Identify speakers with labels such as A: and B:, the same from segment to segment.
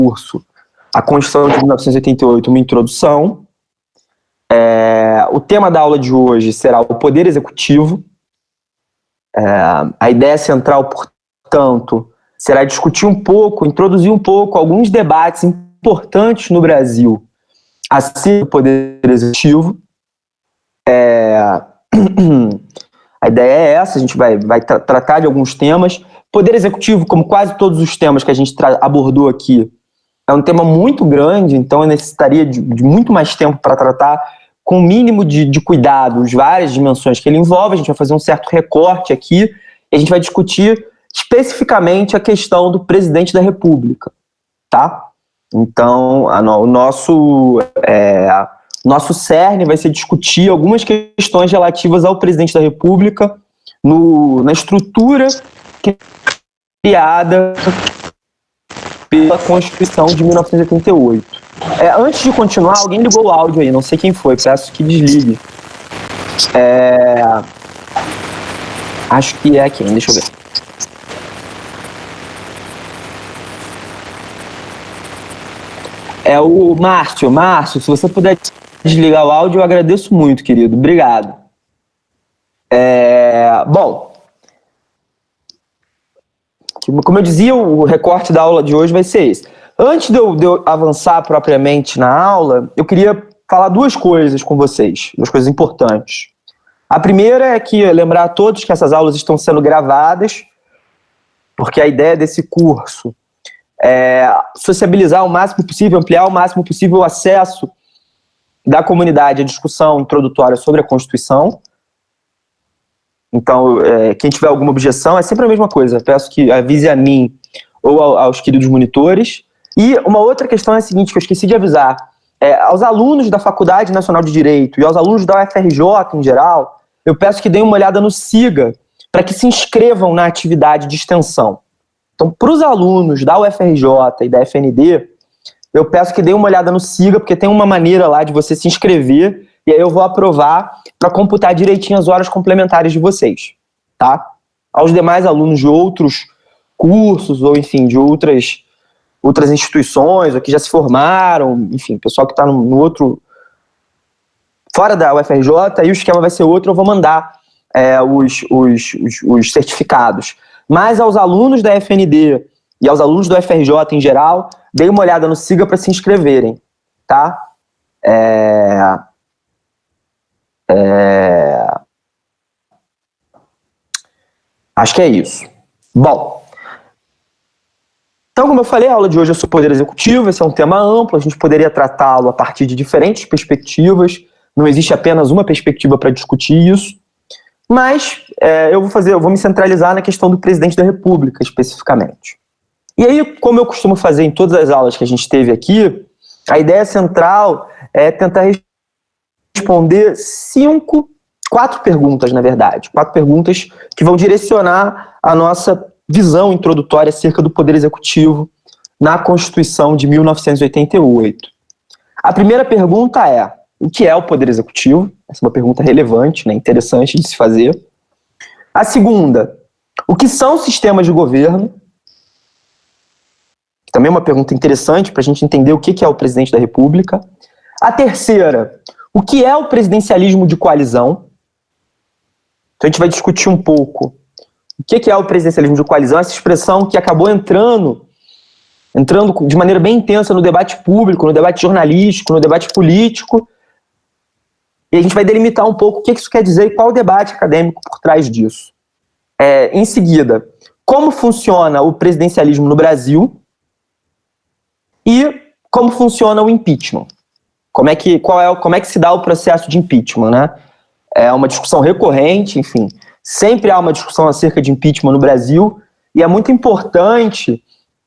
A: curso A Constituição de 1988, uma introdução. O tema da aula de hoje será o Poder Executivo. A ideia central, portanto, será discutir um pouco, introduzir um pouco alguns debates importantes no Brasil acerca do Poder Executivo. A ideia é essa, a gente vai tratar de alguns temas. Poder Executivo, como quase todos os temas que a gente abordou aqui, é um tema muito grande, então eu necessitaria de muito mais tempo para tratar, com o mínimo de cuidados, várias dimensões que ele envolve. A gente vai fazer um certo recorte aqui e a gente vai discutir especificamente a questão do presidente da República, tá? Então, o nosso cerne vai ser discutir algumas questões relativas ao presidente da República na estrutura criada pela Constituição de 1988. Antes de continuar, alguém ligou o áudio aí, não sei quem foi, peço que desligue. Acho que é quem, deixa eu ver. É o Márcio. Márcio, se você puder desligar o áudio, eu agradeço muito, querido. Obrigado. Bom, como eu dizia, o recorte da aula de hoje vai ser esse. Antes de eu avançar propriamente na aula, eu queria falar duas coisas com vocês, duas coisas importantes. A primeira é lembrar a todos que essas aulas estão sendo gravadas, porque a ideia desse curso é sociabilizar o máximo possível, ampliar o máximo possível o acesso da comunidade à discussão introdutória sobre a Constituição. Então, quem tiver alguma objeção, é sempre a mesma coisa. Peço que avise a mim ou aos queridos monitores. E uma outra questão é a seguinte, que eu esqueci de avisar. Aos alunos da Faculdade Nacional de Direito e aos alunos da UFRJ em geral, eu peço que deem uma olhada no SIGA para que se inscrevam na atividade de extensão. Então, para os alunos da UFRJ e da FND, eu peço que deem uma olhada no SIGA, porque tem uma maneira lá de você se inscrever, e aí eu vou aprovar para computar direitinho as horas complementares de vocês, tá? Aos demais alunos de outros cursos, ou enfim, de outras instituições, ou que já se formaram, enfim, pessoal que está no outro, fora da UFRJ, aí o esquema vai ser outro, eu vou mandar os certificados. Mas aos alunos da FND e aos alunos do UFRJ em geral, deem uma olhada no SIGA para se inscreverem, tá? Acho que é isso. Bom, então, como eu falei, a aula de hoje é sobre o Poder Executivo. Esse é um tema amplo, a gente poderia tratá-lo a partir de diferentes perspectivas, não existe apenas uma perspectiva para discutir isso, mas eu vou me centralizar na questão do presidente da República, especificamente. E aí, como eu costumo fazer em todas as aulas que a gente teve aqui, a ideia central é tentar responder quatro perguntas, na verdade. 4 perguntas que vão direcionar a nossa visão introdutória acerca do Poder Executivo na Constituição de 1988. A primeira pergunta é: o que é o Poder Executivo? Essa é uma pergunta relevante, né, interessante de se fazer. A segunda: o que são sistemas de governo? Também é uma pergunta interessante para a gente entender o que é o presidente da República. A terceira: o que é o presidencialismo de coalizão? Então a gente vai discutir um pouco o que é o presidencialismo de coalizão, essa expressão que acabou entrando de maneira bem intensa no debate público, no debate jornalístico, no debate político. E a gente vai delimitar um pouco o que isso quer dizer e qual o debate acadêmico por trás disso. Em seguida, como funciona o presidencialismo no Brasil e como funciona o impeachment. Como é que se dá o processo de impeachment, né? É uma discussão recorrente, enfim, sempre há uma discussão acerca de impeachment no Brasil, e é muito importante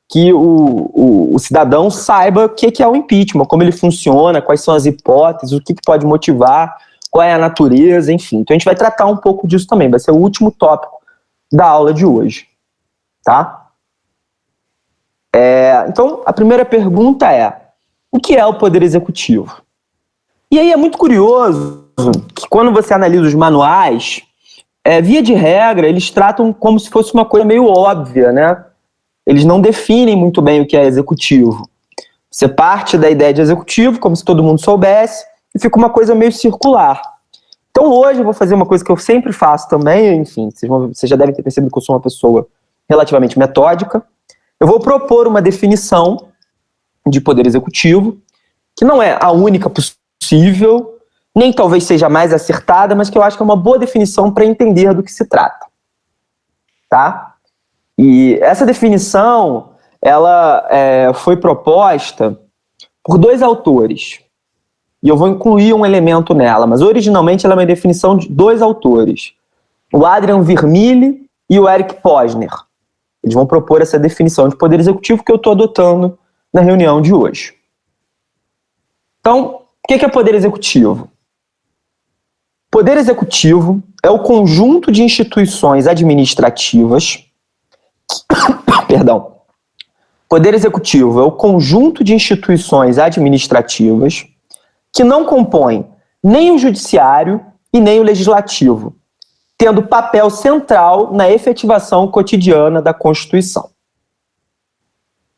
A: que o cidadão saiba o que é o impeachment, como ele funciona, quais são as hipóteses, o que pode motivar, qual é a natureza, enfim. Então a gente vai tratar um pouco disso também, vai ser o último tópico da aula de hoje, tá? Então, a primeira pergunta é: o que é o Poder Executivo? E aí é muito curioso que quando você analisa os manuais, via de regra, eles tratam como se fosse uma coisa meio óbvia, né? Eles não definem muito bem o que é executivo. Você parte da ideia de executivo, como se todo mundo soubesse, e fica uma coisa meio circular. Então hoje eu vou fazer uma coisa que eu sempre faço também, enfim, vocês já devem ter percebido que eu sou uma pessoa relativamente metódica. Eu vou propor uma definição de poder executivo, que não é a única possível, nem talvez seja a mais acertada, mas que eu acho que é uma boa definição para entender do que se trata. Tá? E essa definição, ela foi proposta por 2 autores. E eu vou incluir um elemento nela, mas originalmente ela é uma definição de 2 autores. O Adrian Vermeele e o Eric Posner. Eles vão propor essa definição de poder executivo que eu estou adotando na reunião de hoje. Então, o que é poder executivo? Poder executivo é o conjunto de instituições administrativas. Perdão. Poder executivo é o conjunto de instituições administrativas que não compõem nem o judiciário e nem o legislativo, tendo papel central na efetivação cotidiana da Constituição.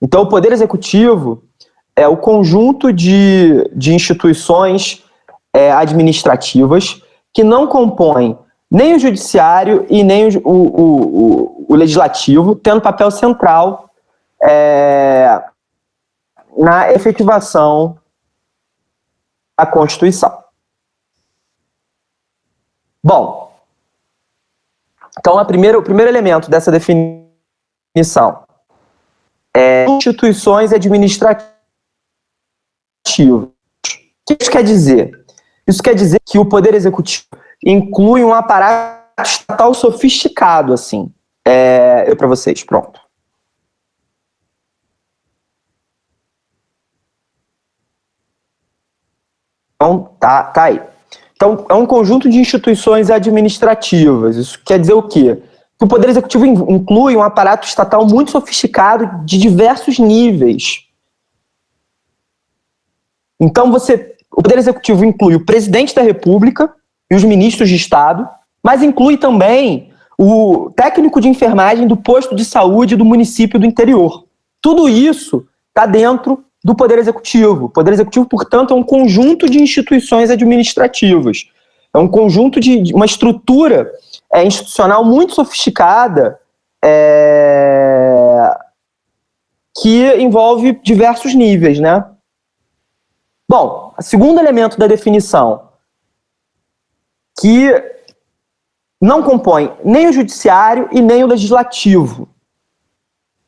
A: Então, o Poder Executivo é o conjunto de instituições administrativas que não compõem nem o judiciário e nem o legislativo, tendo papel central na efetivação da Constituição. Bom, então o primeiro elemento dessa definição é instituições administrativas. O que isso quer dizer? Isso quer dizer que o Poder Executivo inclui um aparato estatal sofisticado, assim. Para vocês, pronto. Então, tá aí. Então, é um conjunto de instituições administrativas. Isso quer dizer o quê? Que o Poder Executivo inclui um aparato estatal muito sofisticado de diversos níveis. Então, o Poder Executivo inclui o Presidente da República e os ministros de Estado, mas inclui também o técnico de enfermagem do posto de saúde do município do interior. Tudo isso está dentro do Poder Executivo. O Poder Executivo, portanto, é um conjunto de instituições administrativas. É um conjunto de uma estrutura institucional muito sofisticada que envolve diversos níveis, né? Bom, o segundo elemento da definição, que não compõe nem o judiciário e nem o legislativo.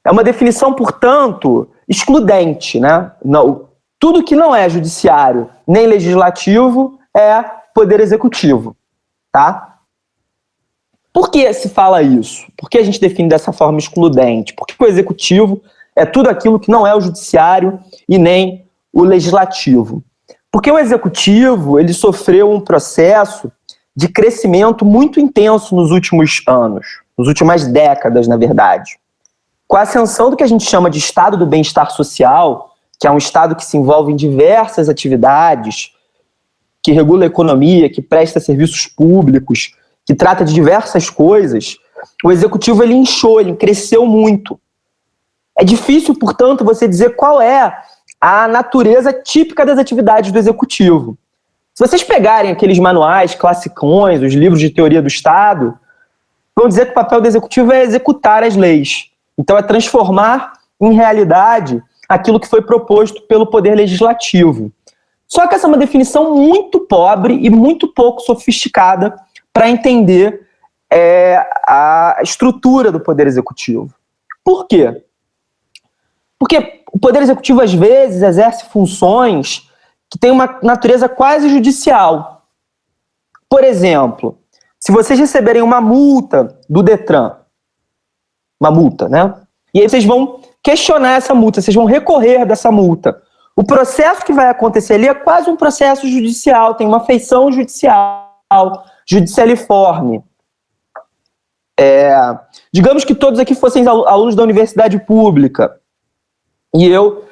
A: É uma definição, portanto, excludente, né? Não, tudo que não é judiciário nem legislativo é poder executivo, tá? Por que se fala isso? Por que a gente define dessa forma excludente? Porque o executivo é tudo aquilo que não é o judiciário e nem o legislativo. Porque o executivo, ele sofreu um processo de crescimento muito intenso nos últimos anos, nas últimas décadas, na verdade. Com a ascensão do que a gente chama de estado do bem-estar social, que é um estado que se envolve em diversas atividades, que regula a economia, que presta serviços públicos, que trata de diversas coisas, o executivo ele inchou, ele cresceu muito. É difícil, portanto, você dizer qual é a natureza típica das atividades do executivo. Se vocês pegarem aqueles manuais classicões, os livros de teoria do Estado, vão dizer que o papel do executivo é executar as leis. Então, é transformar em realidade aquilo que foi proposto pelo Poder Legislativo. Só que essa é uma definição muito pobre e muito pouco sofisticada para entender a estrutura do Poder Executivo. Por quê? Porque o Poder Executivo, às vezes, exerce funções que têm uma natureza quase judicial. Por exemplo, se vocês receberem uma multa do Detran, uma multa, né? E aí vocês vão questionar essa multa, vocês vão recorrer dessa multa. O processo que vai acontecer ali é quase um processo judicial, tem uma feição judicial, judicialiforme. Digamos que todos aqui fossem alunos da universidade pública e eu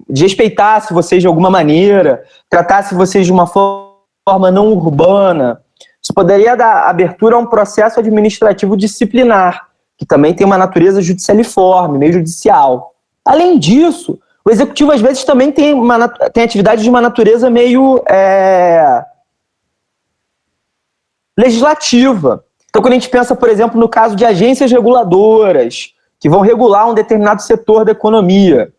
A: desrespeitasse vocês de alguma maneira, tratasse vocês de uma forma não urbana, isso poderia dar abertura a um processo administrativo disciplinar, que também tem uma natureza judicialiforme, meio judicial, Além disso, o executivo às vezes também tem atividade de uma natureza meio legislativa. Então, quando a gente pensa, por exemplo, no caso de agências reguladoras, que vão regular um determinado setor da economia,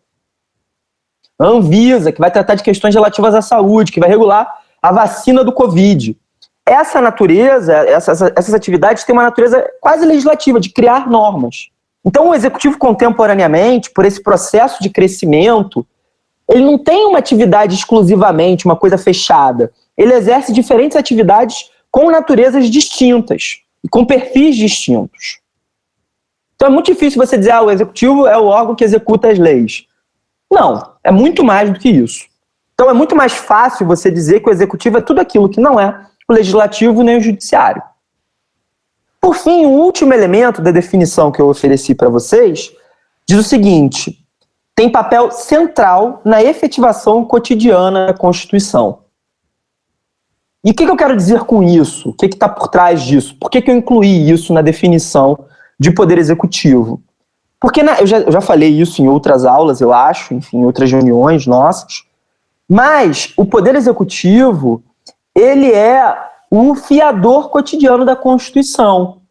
A: a Anvisa, que vai tratar de questões relativas à saúde, que vai regular a vacina do Covid. Essa natureza, essas atividades têm uma natureza quase legislativa, de criar normas. Então, o executivo contemporaneamente, por esse processo de crescimento, ele não tem uma atividade exclusivamente, uma coisa fechada. Ele exerce diferentes atividades com naturezas distintas e com perfis distintos. Então, é muito difícil você dizer, o executivo é o órgão que executa as leis. Não, é muito mais do que isso. Então, é muito mais fácil você dizer que o executivo é tudo aquilo que não é o legislativo nem o judiciário. Por fim, o último elemento da definição que eu ofereci para vocês diz o seguinte: tem papel central na efetivação cotidiana da Constituição. E o que eu quero dizer com isso? O que está por trás disso? Por que eu incluí isso na definição de poder executivo? Porque eu já falei isso em outras aulas, eu acho, enfim, em outras reuniões nossas, mas o poder executivo, ele é o fiador cotidiano da Constituição.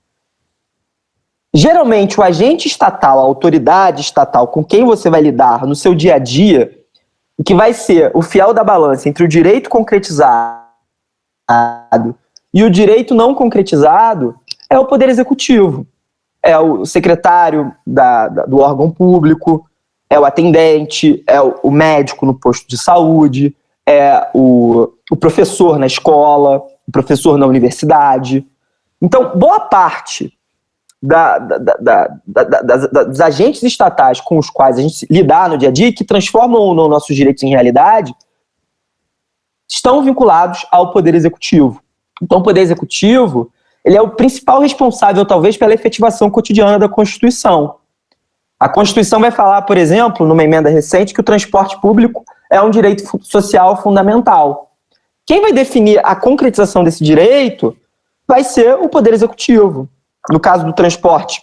A: Geralmente, o agente estatal, a autoridade estatal com quem você vai lidar no seu dia a dia, e que vai ser o fiel da balança entre o direito concretizado e o direito não concretizado, é o poder executivo. É o secretário do órgão público, é o atendente, é o médico no posto de saúde, é o professor na escola, o professor na universidade. Então, boa parte dos agentes estatais com os quais a gente lidar no dia a dia, que transformam ou não nossos direitos em realidade, estão vinculados ao poder executivo. Então, o poder executivo, ele é o principal responsável, talvez, pela efetivação cotidiana da Constituição. A Constituição vai falar, por exemplo, numa emenda recente, que o transporte público é um direito social fundamental. Quem vai definir a concretização desse direito vai ser o Poder Executivo. No caso do transporte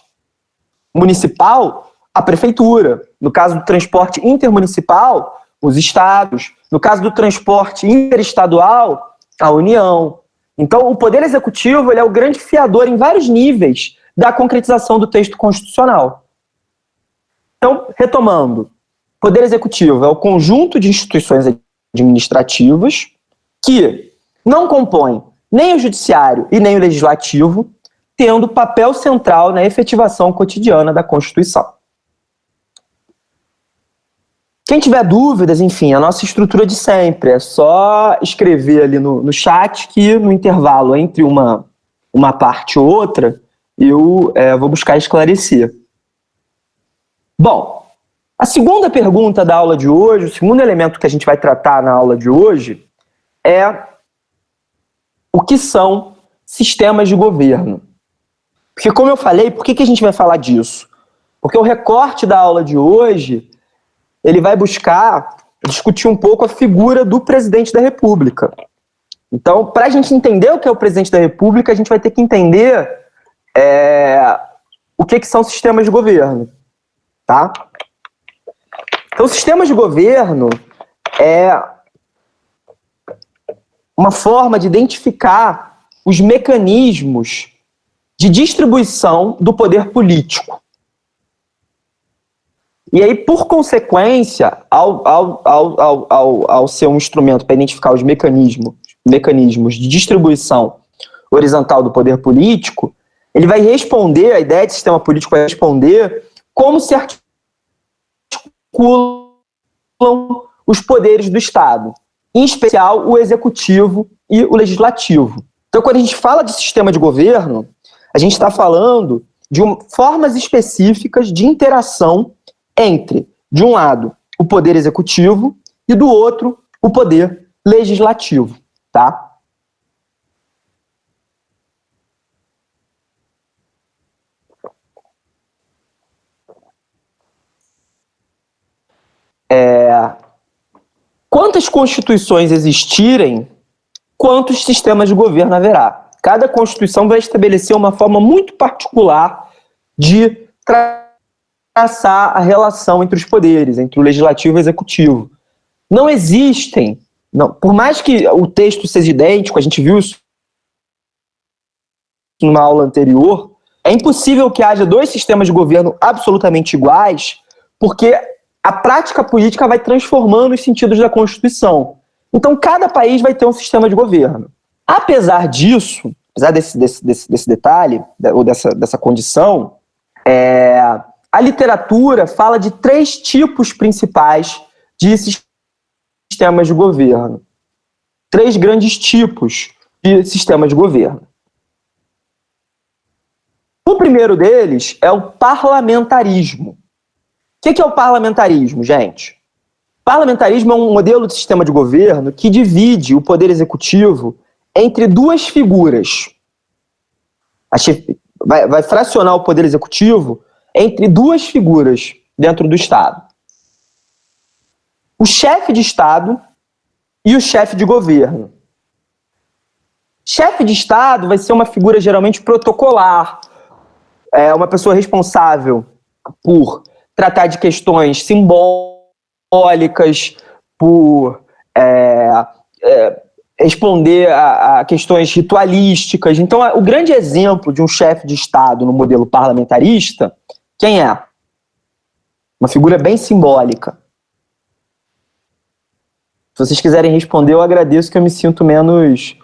A: municipal, a prefeitura. No caso do transporte intermunicipal, os estados. No caso do transporte interestadual, a União. Então, o Poder Executivo, ele é o grande fiador em vários níveis da concretização do texto constitucional. Então, retomando, Poder Executivo é o conjunto de instituições administrativas que não compõem nem o Judiciário e nem o Legislativo, tendo papel central na efetivação cotidiana da Constituição. Quem tiver dúvidas, enfim, a nossa estrutura de sempre, é só escrever ali no chat que no intervalo entre uma parte e outra, eu vou buscar esclarecer. Bom, a segunda pergunta da aula de hoje, o segundo elemento que a gente vai tratar na aula de hoje é o que são sistemas de governo. Porque, como eu falei, por que a gente vai falar disso? Porque o recorte da aula de hoje, ele vai buscar discutir um pouco a figura do presidente da República. Então, para a gente entender o que é o presidente da República, a gente vai ter que entender o que são sistemas de governo. Tá? Então, sistemas de governo é uma forma de identificar os mecanismos de distribuição do poder político. E aí, por consequência, ao ser um instrumento para identificar os mecanismos de distribuição horizontal do poder político, ele vai responder, a ideia de sistema político vai responder como se articulam os poderes do Estado, em especial o executivo e o legislativo. Então, quando a gente fala de sistema de governo, a gente está falando de formas específicas de interação entre, de um lado, o poder executivo e, do outro, o poder legislativo, tá? Quantas constituições existirem, quantos sistemas de governo haverá? Cada constituição vai estabelecer uma forma muito particular de tratar traçar a relação entre os poderes, entre o legislativo e o executivo. Não existem, não, por mais que o texto seja idêntico, a gente viu isso numa aula anterior, é impossível que haja dois sistemas de governo absolutamente iguais, porque a prática política vai transformando os sentidos da Constituição. Então, cada país vai ter um sistema de governo. Apesar disso, apesar desse detalhe, ou dessa condição, a literatura fala de 3 tipos principais de sistemas de governo. 3 grandes tipos de sistemas de governo. O primeiro deles é o parlamentarismo. O que é o parlamentarismo, gente? Parlamentarismo é um modelo de sistema de governo que divide o poder executivo entre 2 figuras. Vai fracionar o poder executivo entre 2 figuras dentro do Estado. O chefe de Estado e o chefe de governo. Chefe de Estado vai ser uma figura geralmente protocolar, uma pessoa responsável por tratar de questões simbólicas, por responder a questões ritualísticas. Então, o grande exemplo de um chefe de Estado no modelo parlamentarista, quem é? Uma figura bem simbólica. Se vocês quiserem responder, eu agradeço, que eu me sinto menos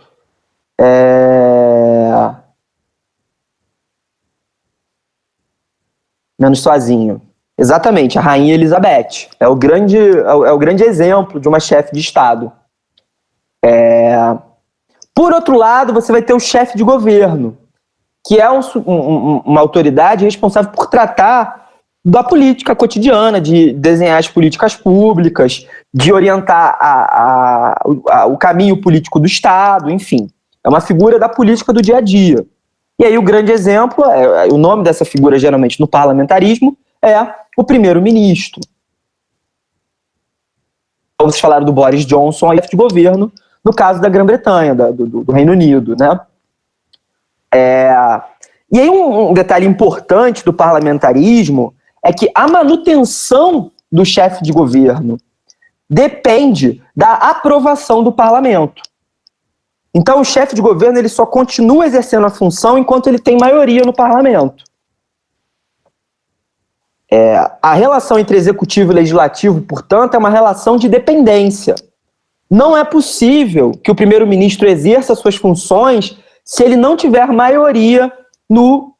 A: sozinho. Exatamente, a Rainha Elizabeth. É o grande exemplo de uma chefe de Estado. Por outro lado, você vai ter o chefe de governo, que é uma autoridade responsável por tratar da política cotidiana, de desenhar as políticas públicas, de orientar o caminho político do Estado, enfim. É uma figura da política do dia a dia. E aí o grande exemplo, o nome dessa figura geralmente no parlamentarismo, é o primeiro-ministro. Vocês falaram do Boris Johnson, chefe de governo, no caso da Grã-Bretanha, do Reino Unido, né? E aí um detalhe importante do parlamentarismo é que a manutenção do chefe de governo depende da aprovação do parlamento. Então, o chefe de governo ele só continua exercendo a função enquanto ele tem maioria no parlamento. A relação entre executivo e legislativo, portanto, é uma relação de dependência. Não é possível que o primeiro-ministro exerça suas funções se ele não tiver maioria no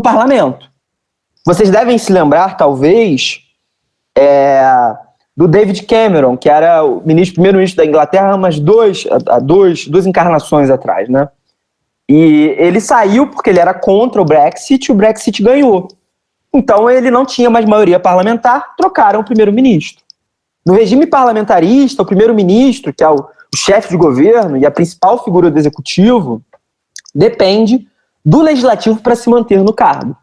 A: parlamento. Vocês devem se lembrar, talvez, do David Cameron, que era o primeiro-ministro da Inglaterra há duas encarnações atrás, né? E ele saiu porque ele era contra o Brexit e o Brexit ganhou. Então ele não tinha mais maioria parlamentar, trocaram o primeiro-ministro. No regime parlamentarista, o primeiro-ministro, que é o chefe de governo e a principal figura do executivo, depende do legislativo para se manter no cargo.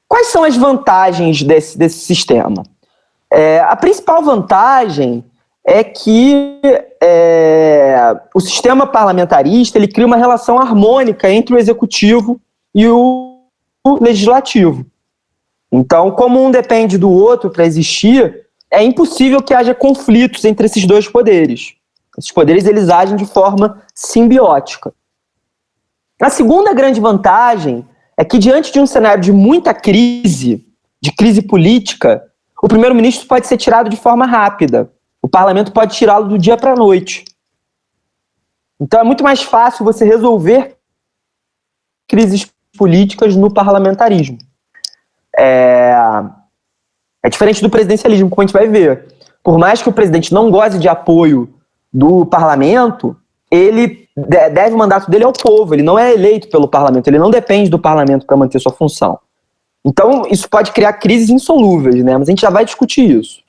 A: Quais são as vantagens desse sistema? A principal vantagem é que o sistema parlamentarista ele cria uma relação harmônica entre o executivo e o legislativo. Então, como um depende do outro para existir, é impossível que haja conflitos entre esses 2 poderes. Esses poderes eles agem de forma simbiótica. A segunda grande vantagem é que, diante de um cenário de muita crise, de crise política, o primeiro-ministro pode ser tirado de forma rápida. O parlamento pode tirá-lo do dia para a noite. Então é muito mais fácil você resolver crises políticas no parlamentarismo. É diferente do presidencialismo, como a gente vai ver. Por mais que o presidente não goze de apoio do parlamento, ele deve o mandato dele ao povo, ele não é eleito pelo parlamento, ele não depende do parlamento para manter sua função. Então, isso pode criar crises insolúveis, né? Mas a gente já vai discutir isso.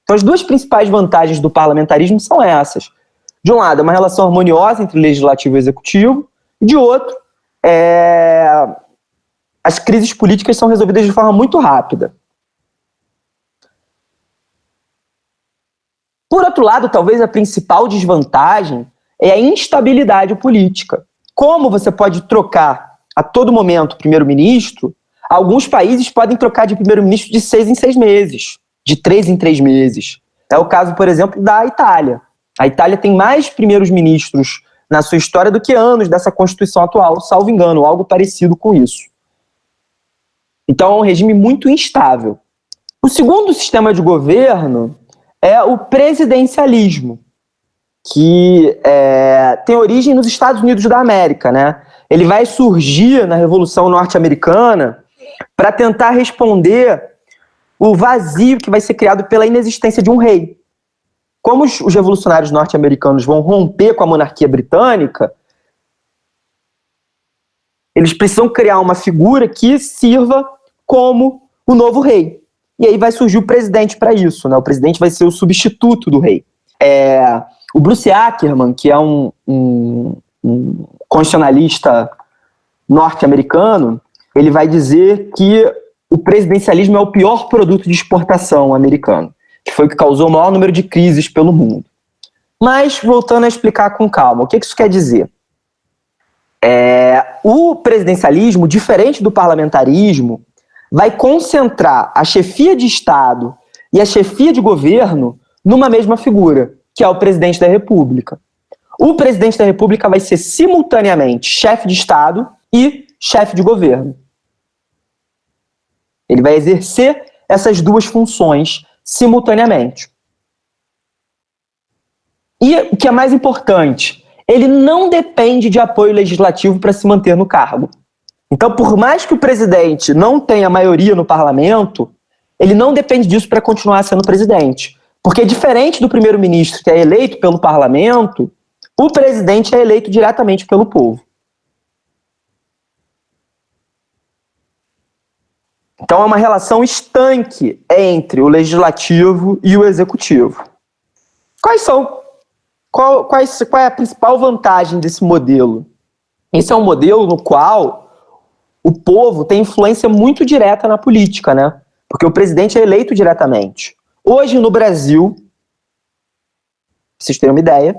A: Então, as 2 principais vantagens do parlamentarismo são essas. De um lado, é uma relação harmoniosa entre legislativo e executivo, e de outro, as crises políticas são resolvidas de forma muito rápida. Por outro lado, talvez a principal desvantagem é a instabilidade política. Como você pode trocar a todo momento o primeiro-ministro, Alguns países podem trocar de primeiro-ministro de 6 em 6 meses, de 3 em 3 meses. É o caso, por exemplo, da Itália. A Itália tem mais primeiros ministros na sua história do que anos dessa Constituição atual, salvo engano, algo parecido com isso. Então é um regime muito instável. O segundo sistema de governo é o presidencialismo, que tem origem nos Estados Unidos da América, né? Ele vai surgir na Revolução Norte-Americana para tentar responder o vazio que vai ser criado pela inexistência de um rei. Como os revolucionários norte-americanos vão romper com a monarquia britânica, eles precisam criar uma figura que sirva como o novo rei. E aí vai surgir o presidente para isso, né? O presidente vai ser o substituto do rei. O Bruce Ackerman, que é um constitucionalista norte-americano, ele vai dizer que o presidencialismo é o pior produto de exportação americano, que foi o que causou o maior número de crises pelo mundo. Mas, voltando a explicar com calma, o que isso quer dizer? O presidencialismo, diferente do parlamentarismo, vai concentrar a chefia de Estado e a chefia de governo numa mesma figura, que é o presidente da República. O presidente da República vai ser simultaneamente chefe de Estado e chefe de governo. Ele vai exercer essas duas funções simultaneamente. E o que é mais importante, ele não depende de apoio legislativo para se manter no cargo. Então, por mais que o presidente não tenha maioria no parlamento, ele não depende disso para continuar sendo presidente. Porque, diferente do primeiro-ministro, que é eleito pelo parlamento, o presidente é eleito diretamente pelo povo. Então, é uma relação estanque entre o legislativo e o executivo. Qual é a principal vantagem desse modelo? Esse é um modelo no qual o povo tem influência muito direta na política, né? Porque o presidente é eleito diretamente. Hoje no Brasil, pra vocês terem uma ideia,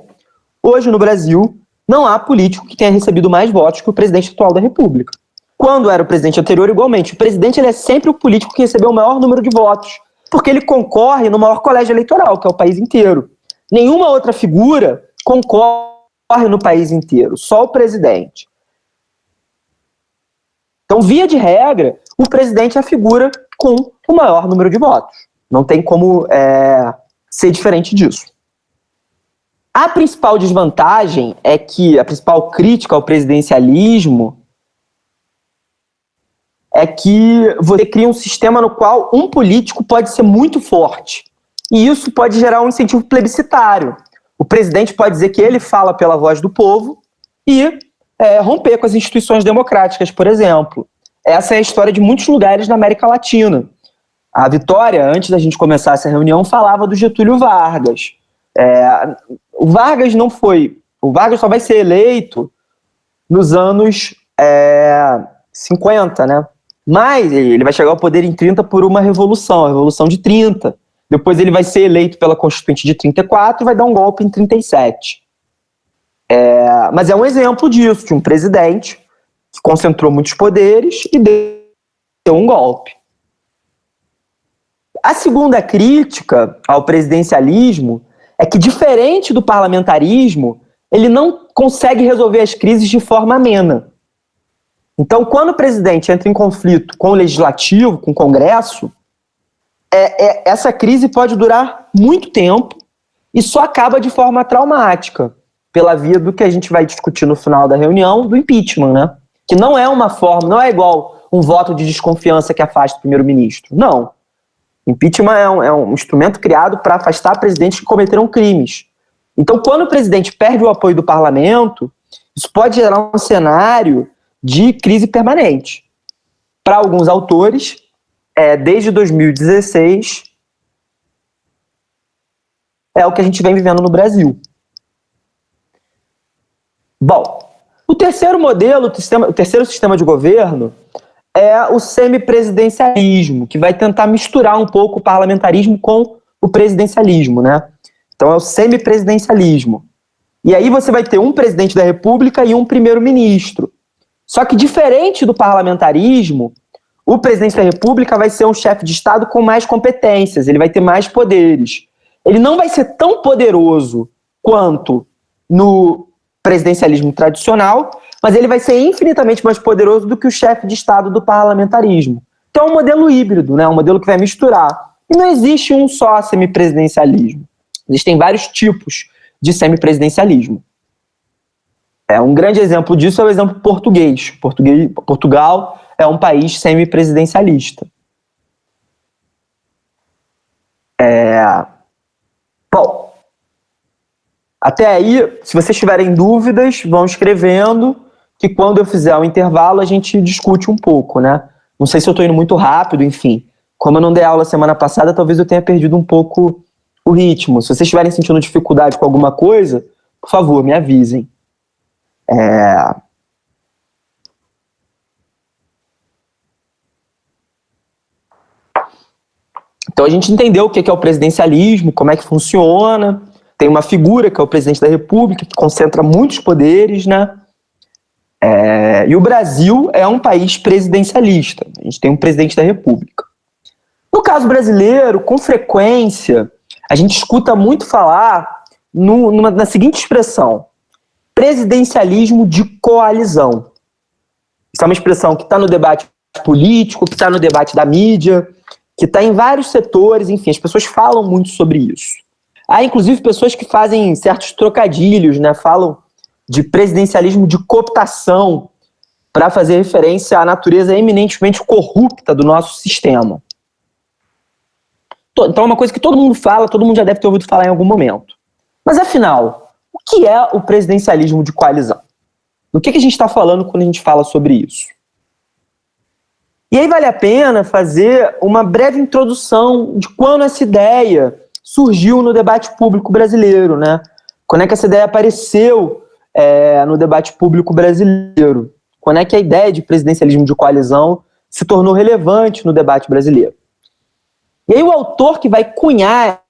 A: hoje no Brasil não há político que tenha recebido mais votos que o presidente atual da República. Quando era o presidente anterior, igualmente. O presidente ele é sempre o político que recebeu o maior número de votos, porque ele concorre no maior colégio eleitoral, que é o país inteiro. Nenhuma outra figura concorre no país inteiro, só o presidente. Então, via de regra, o presidente é a figura com o maior número de votos. Não tem como ser diferente disso. A principal desvantagem é que a principal crítica ao presidencialismo é que você cria um sistema no qual um político pode ser muito forte. E isso pode gerar um incentivo plebiscitário. O presidente pode dizer que ele fala pela voz do povo e romper com as instituições democráticas, por exemplo. Essa é a história de muitos lugares na América Latina. A Vitória, antes da gente começar essa reunião, falava do Getúlio Vargas. O Vargas não foi... O Vargas só vai ser eleito nos anos 50, né? Mas ele vai chegar ao poder em 30 por uma revolução, a Revolução de 30. Depois ele vai ser eleito pela Constituinte de 34 e vai dar um golpe em 37. Mas é um exemplo disso, de um presidente que concentrou muitos poderes e deu um golpe. A segunda crítica ao presidencialismo é que, diferente do parlamentarismo, ele não consegue resolver as crises de forma amena. Então, quando o presidente entra em conflito com o legislativo, com o Congresso, essa crise pode durar muito tempo e só acaba de forma traumática, pela via do que a gente vai discutir no final da reunião, do impeachment, né? Que não é uma forma, não é igual um voto de desconfiança que afasta o primeiro-ministro. Não. Impeachment é um instrumento criado para afastar presidentes que cometeram crimes. Então, quando o presidente perde o apoio do parlamento, isso pode gerar um cenário de crise permanente. Para alguns autores, desde 2016, é o que a gente vem vivendo no Brasil. Bom, o terceiro modelo, o terceiro sistema de governo é o semipresidencialismo, que vai tentar misturar um pouco o parlamentarismo com o presidencialismo, né? Então é o semipresidencialismo. E aí você vai ter um presidente da República e um primeiro-ministro. Só que, diferente do parlamentarismo, o presidente da República vai ser um chefe de Estado com mais competências, ele vai ter mais poderes. Ele não vai ser tão poderoso quanto no presidencialismo tradicional, mas ele vai ser infinitamente mais poderoso do que o chefe de Estado do parlamentarismo. Então é um modelo híbrido, né? Um modelo que vai misturar. E não existe um só semipresidencialismo. Existem vários tipos de semipresidencialismo. Um grande exemplo disso é o exemplo português. Portugal é um país semipresidencialista. Bom, até aí, se vocês tiverem dúvidas, vão escrevendo, que quando eu fizer o intervalo a gente discute um pouco, né? Não sei se eu estou indo muito rápido, enfim. Como eu não dei aula semana passada, talvez eu tenha perdido um pouco o ritmo. Se vocês estiverem sentindo dificuldade com alguma coisa, por favor, me avisem. Então a gente entendeu o que é o presidencialismo, como é que funciona. Tem uma figura que é o presidente da República, que concentra muitos poderes, né? E o Brasil é um país presidencialista. A gente tem um presidente da República. No caso brasileiro, com frequência, a gente escuta muito falar na seguinte expressão: presidencialismo de coalizão. Isso é uma expressão que está no debate político, que está no debate da mídia, que está em vários setores, enfim, as pessoas falam muito sobre isso. Há, inclusive, pessoas que fazem certos trocadilhos, né? Falam de presidencialismo de cooptação para fazer referência à natureza eminentemente corrupta do nosso sistema. Então é uma coisa que todo mundo fala, todo mundo já deve ter ouvido falar em algum momento. Mas, afinal, o que é o presidencialismo de coalizão? Do que a gente está falando quando a gente fala sobre isso? E aí vale a pena fazer uma breve introdução de quando essa ideia surgiu no debate público brasileiro, né? Quando é que essa ideia apareceu no debate público brasileiro? Quando é que a ideia de presidencialismo de coalizão se tornou relevante no debate brasileiro? E aí o autor que vai cunhar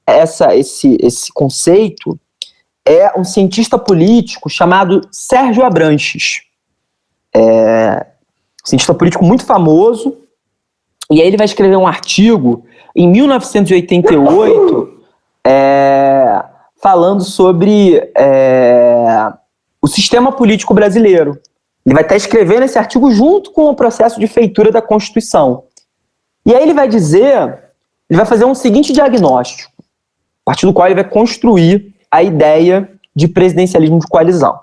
A: esse conceito é um cientista político chamado Sérgio Abranches. Cientista político muito famoso, e aí ele vai escrever um artigo em 1988 falando sobre o sistema político brasileiro. Ele vai estar escrevendo esse artigo junto com o processo de feitura da Constituição. E aí ele vai fazer um seguinte diagnóstico, a partir do qual ele vai construir a ideia de presidencialismo de coalizão.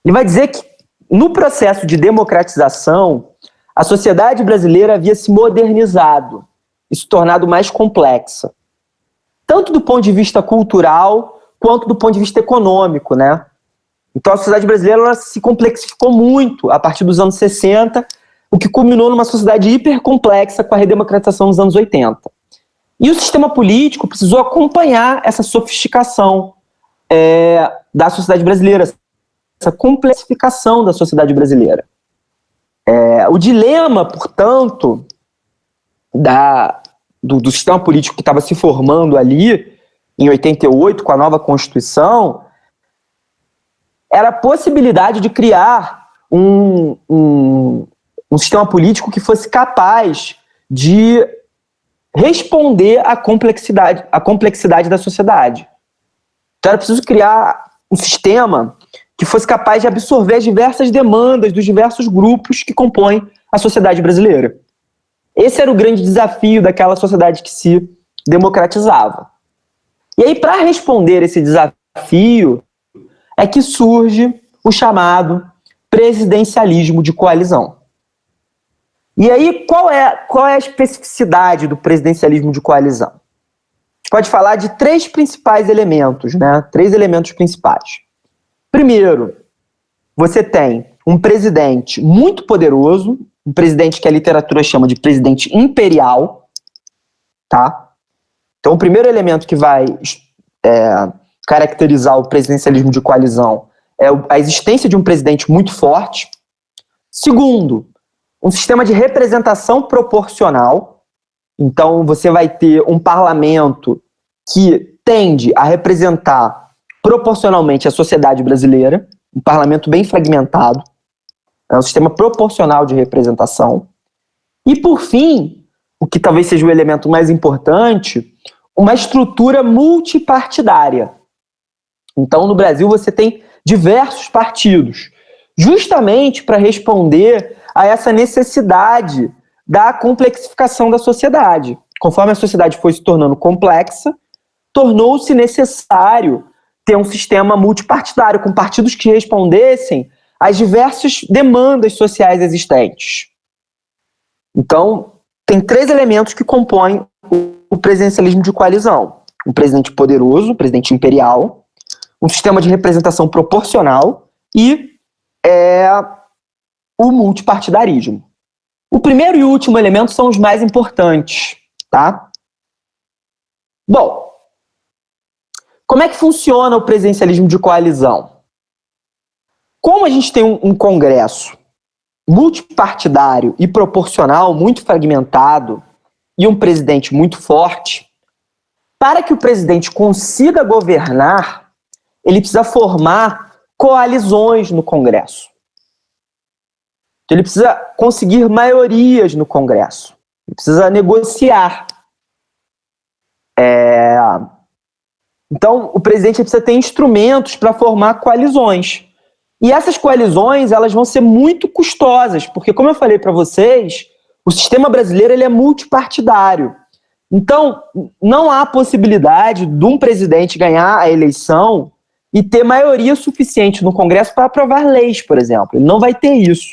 A: Ele vai dizer que no processo de democratização, a sociedade brasileira havia se modernizado e se tornado mais complexa, tanto do ponto de vista cultural quanto do ponto de vista econômico, né? Então a sociedade brasileira ela se complexificou muito a partir dos anos 60, o que culminou numa sociedade hipercomplexa com a redemocratização nos anos 80. E o sistema político precisou acompanhar essa sofisticação da sociedade brasileira, essa complexificação da sociedade brasileira. O dilema, portanto, do sistema político que estava se formando ali, em 88, com a nova Constituição, era a possibilidade de criar um sistema político que fosse capaz de responder à complexidade da sociedade. Então era preciso criar um sistema que fosse capaz de absorver as diversas demandas dos diversos grupos que compõem a sociedade brasileira. Esse era o grande desafio daquela sociedade que se democratizava. E aí, para responder esse desafio, é que surge o chamado presidencialismo de coalizão. E aí, qual é a especificidade do presidencialismo de coalizão? A gente pode falar de três principais elementos, né? Três elementos principais. Primeiro, você tem um presidente muito poderoso, um presidente que a literatura chama de presidente imperial, tá? Então, o primeiro elemento que vai caracterizar o presidencialismo de coalizão é a existência de um presidente muito forte. Segundo, um sistema de representação proporcional. Então, você vai ter um parlamento que tende a representar proporcionalmente a sociedade brasileira, um parlamento bem fragmentado, é um sistema proporcional de representação. E, por fim, o que talvez seja o elemento mais importante, uma estrutura multipartidária. Então, no Brasil, você tem diversos partidos, justamente para responder a essa necessidade da complexificação da sociedade. Conforme a sociedade foi se tornando complexa, tornou-se necessário ter um sistema multipartidário, com partidos que respondessem às diversas demandas sociais existentes. Então, tem 3 elementos que compõem o presidencialismo de coalizão: um presidente poderoso, um presidente imperial, um sistema de representação proporcional e o multipartidarismo. O primeiro e o último elemento são os mais importantes, tá? Bom, como é que funciona o presidencialismo de coalizão? Como a gente tem um Congresso multipartidário e proporcional, muito fragmentado, e um presidente muito forte, para que o presidente consiga governar, ele precisa formar coalizões no Congresso. Então, ele precisa conseguir maiorias no Congresso. Ele precisa negociar. Então, o presidente precisa ter instrumentos para formar coalizões. E essas coalizões, elas vão ser muito custosas, porque, como eu falei para vocês, o sistema brasileiro ele é multipartidário. Então, não há possibilidade de um presidente ganhar a eleição e ter maioria suficiente no Congresso para aprovar leis, por exemplo. Ele não vai ter isso.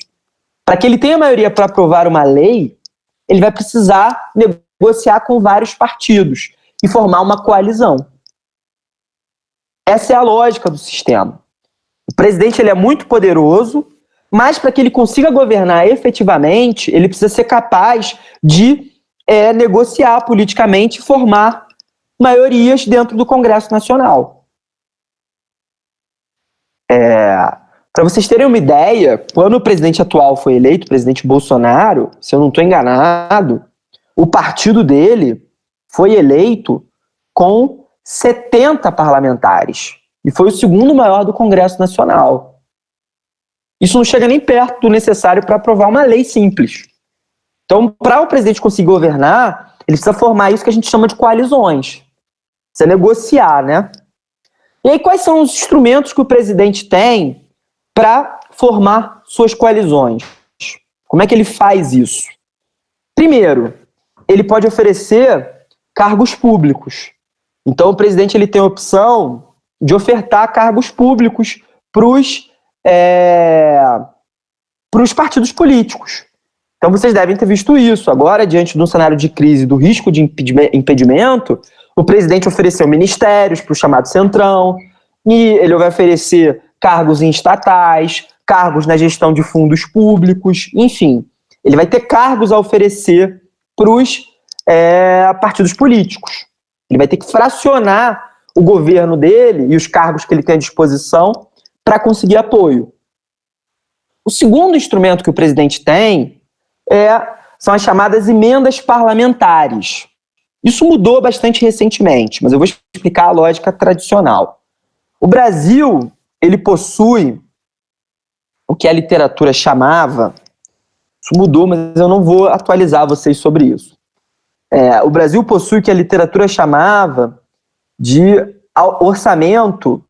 A: Para que ele tenha maioria para aprovar uma lei, ele vai precisar negociar com vários partidos e formar uma coalizão. Essa é a lógica do sistema. O presidente ele é muito poderoso, mas para que ele consiga governar efetivamente, ele precisa ser capaz de negociar politicamente e formar maiorias dentro do Congresso Nacional. Para vocês terem uma ideia, quando o presidente atual foi eleito, o presidente Bolsonaro, se eu não estou enganado, o partido dele foi eleito com 70 parlamentares. E foi o segundo maior do Congresso Nacional. Isso não chega nem perto do necessário para aprovar uma lei simples. Então, para o presidente conseguir governar, ele precisa formar isso que a gente chama de coalizões. Precisa negociar, né? E aí, quais são os instrumentos que o presidente tem para formar suas coalizões? Como é que ele faz isso? Primeiro, ele pode oferecer cargos públicos. Então, o presidente ele tem a opção de ofertar cargos públicos para os partidos políticos. Então, vocês devem ter visto isso. Agora, diante de um cenário de crise, do risco de impedimento, o presidente ofereceu ministérios para o chamado Centrão, e ele vai oferecer cargos em estatais, cargos na gestão de fundos públicos, enfim. Ele vai ter cargos a oferecer para os partidos políticos. Ele vai ter que fracionar o governo dele e os cargos que ele tem à disposição para conseguir apoio. O segundo instrumento que o presidente tem são as chamadas emendas parlamentares. Isso mudou bastante recentemente, mas eu vou explicar a lógica tradicional. O Brasil, ele possui o que a literatura chamava, isso mudou, mas eu não vou atualizar vocês sobre isso. O Brasil possui o que a literatura chamava de orçamento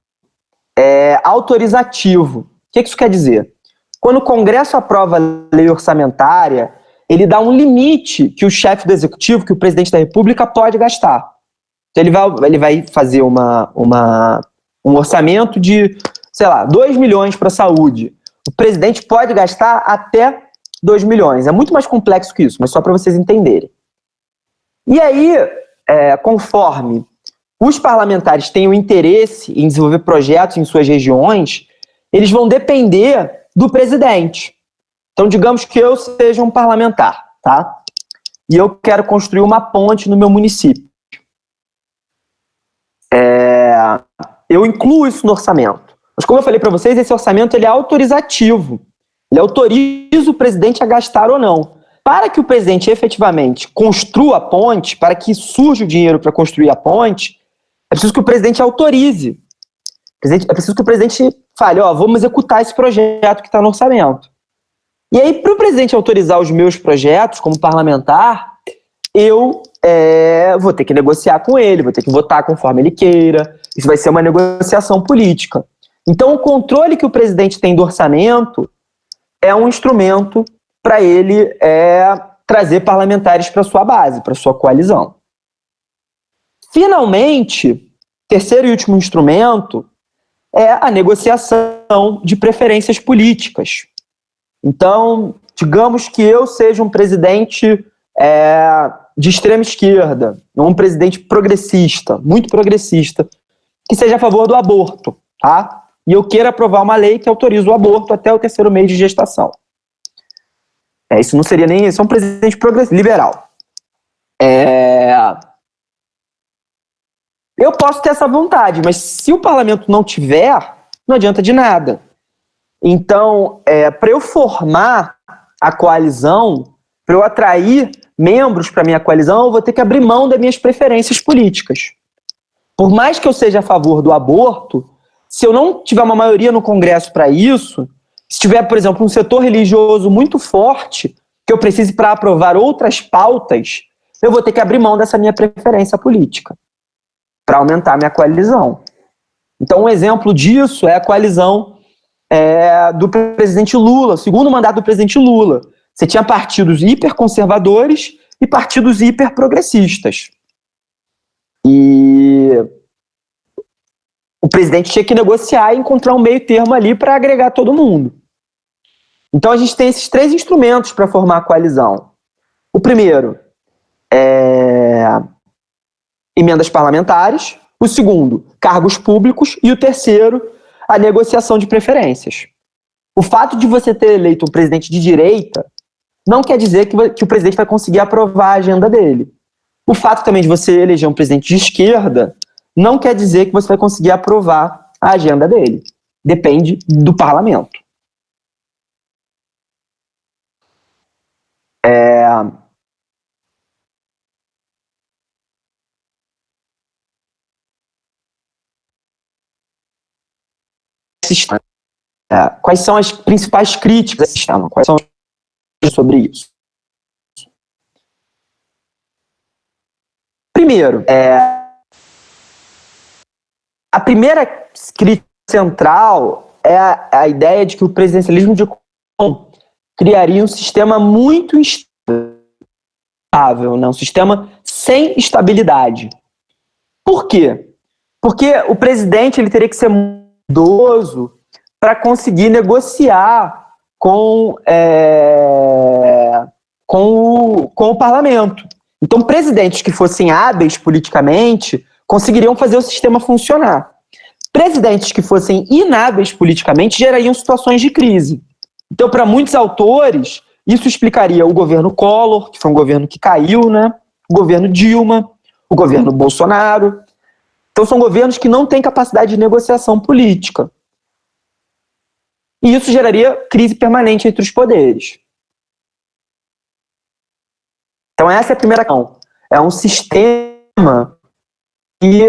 A: autorizativo. O que isso quer dizer? Quando o Congresso aprova a lei orçamentária, ele dá um limite que o chefe do executivo, que o presidente da República pode gastar. Então ele vai fazer um orçamento de, 2 milhões para a saúde. O presidente pode gastar até 2 milhões. É muito mais complexo que isso, mas só para vocês entenderem. E aí, conforme os parlamentares têm o interesse em desenvolver projetos em suas regiões, eles vão depender do presidente. Então, digamos que eu seja um parlamentar, tá? E eu quero construir uma ponte no meu município. Eu incluo isso no orçamento. Mas como eu falei para vocês, esse orçamento ele é autorizativo. Ele autoriza o presidente a gastar ou não. Para que o presidente efetivamente construa a ponte, para que surja o dinheiro para construir a ponte, é preciso que o presidente autorize. É preciso que o presidente fale, vamos executar esse projeto que está no orçamento. E aí, para o presidente autorizar os meus projetos como parlamentar, eu vou ter que negociar com ele, vou ter que votar conforme ele queira. Isso vai ser uma negociação política. Então, o controle que o presidente tem do orçamento é um instrumento para ele trazer parlamentares para sua base, para sua coalizão. Finalmente, terceiro e último instrumento é a negociação de preferências políticas. Então, digamos que eu seja um presidente de extrema esquerda, um presidente progressista, muito progressista, que seja a favor do aborto, tá? E eu queira aprovar uma lei que autoriza o aborto até o 3º mês de gestação. Isso não seria nem... Isso é um presidente liberal. Eu posso ter essa vontade, mas se o parlamento não tiver, não adianta de nada. Então, para eu formar a coalizão, para eu atrair membros para a minha coalizão, eu vou ter que abrir mão das minhas preferências políticas. Por mais que eu seja a favor do aborto, se eu não tiver uma maioria no Congresso para isso, se tiver, por exemplo, um setor religioso muito forte, que eu precise para aprovar outras pautas, eu vou ter que abrir mão dessa minha preferência política para aumentar a minha coalizão. Então, um exemplo disso é a coalizão do presidente Lula, o segundo mandato do presidente Lula. Você tinha partidos hiperconservadores e partidos hiperprogressistas. E o presidente tinha que negociar e encontrar um meio termo ali para agregar todo mundo. Então a gente tem esses 3 instrumentos para formar a coalizão. O primeiro é emendas parlamentares, o segundo, cargos públicos, e o terceiro, a negociação de preferências. O fato de você ter eleito um presidente de direita não quer dizer que o presidente vai conseguir aprovar a agenda dele. O fato também de você eleger um presidente de esquerda não quer dizer que você vai conseguir aprovar a agenda dele. Depende do parlamento. Quais são as principais críticas desse sistema? Quais são as sobre isso? Primeiro, a primeira crítica central é a ideia de que o presidencialismo de Collor criaria um sistema muito instável, né? Um sistema sem estabilidade. Por quê? Porque o presidente ele teria que ser idoso para conseguir negociar com o parlamento. Então, presidentes que fossem hábeis politicamente conseguiriam fazer o sistema funcionar. Presidentes que fossem inábeis politicamente gerariam situações de crise. Então, para muitos autores, isso explicaria o governo Collor, que foi um governo que caiu, né? O governo Dilma, o governo Bolsonaro. Então, são governos que não têm capacidade de negociação política. E isso geraria crise permanente entre os poderes. Então, essa é a primeira questão. É um sistema que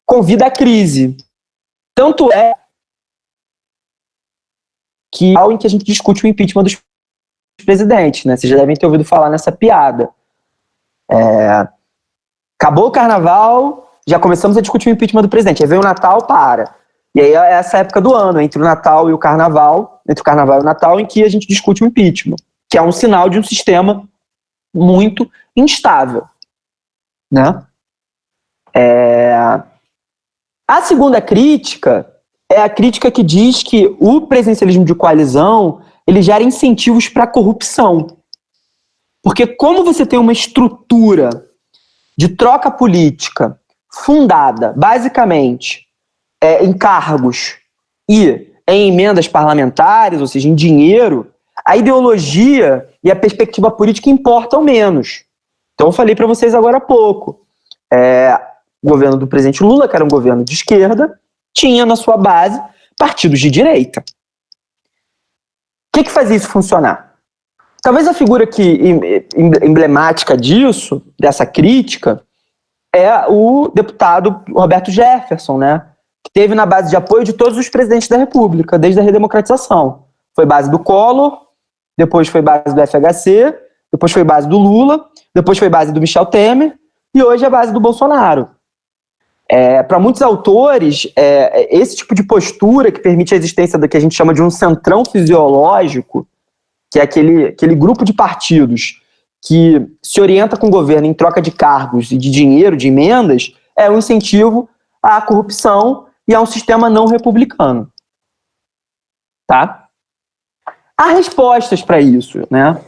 A: convida à crise. Tanto é que é algo em que a gente discute o impeachment dos presidentes, né? Vocês já devem ter ouvido falar nessa piada. Acabou o carnaval, já começamos a discutir o impeachment do presidente. Aí vem o Natal, para. E aí é essa época do ano, entre o Natal e o Carnaval, entre o Carnaval e o Natal, em que a gente discute o impeachment, que é um sinal de um sistema muito instável, né? A segunda crítica é a crítica que diz que o presidencialismo de coalizão ele gera incentivos para a corrupção. Porque como você tem uma estrutura de troca política fundada, basicamente, em cargos e em emendas parlamentares, ou seja, em dinheiro, a ideologia e a perspectiva política importam menos. Então eu falei para vocês agora há pouco. O governo do presidente Lula, que era um governo de esquerda, tinha na sua base partidos de direita. O que fazia isso funcionar? Talvez a figura emblemática disso, dessa crítica, é o deputado Roberto Jefferson, né? Que teve na base de apoio de todos os presidentes da República, desde a redemocratização. Foi base do Collor, depois foi base do FHC, depois foi base do Lula, depois foi base do Michel Temer, e hoje é base do Bolsonaro. Para muitos autores, esse tipo de postura que permite a existência do que a gente chama de um centrão fisiológico, que é aquele grupo de partidos que se orienta com o governo em troca de cargos e de dinheiro, de emendas, é um incentivo à corrupção e a um sistema não republicano. Tá? Há respostas para isso, né?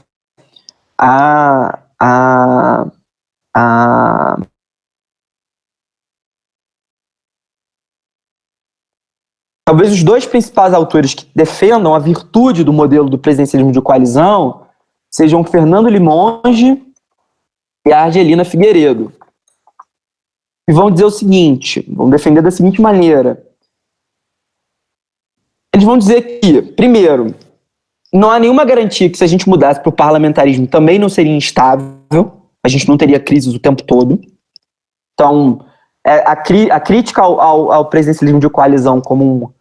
A: Talvez os dois principais autores que defendam a virtude do modelo do presidencialismo de coalizão sejam Fernando Limonge e a Argelina Figueiredo. E vão dizer o seguinte, vão defender da seguinte maneira. Eles vão dizer que, primeiro, não há nenhuma garantia que se a gente mudasse para o parlamentarismo também não seria instável, a gente não teria crises o tempo todo. Então, a crítica ao presidencialismo de coalizão como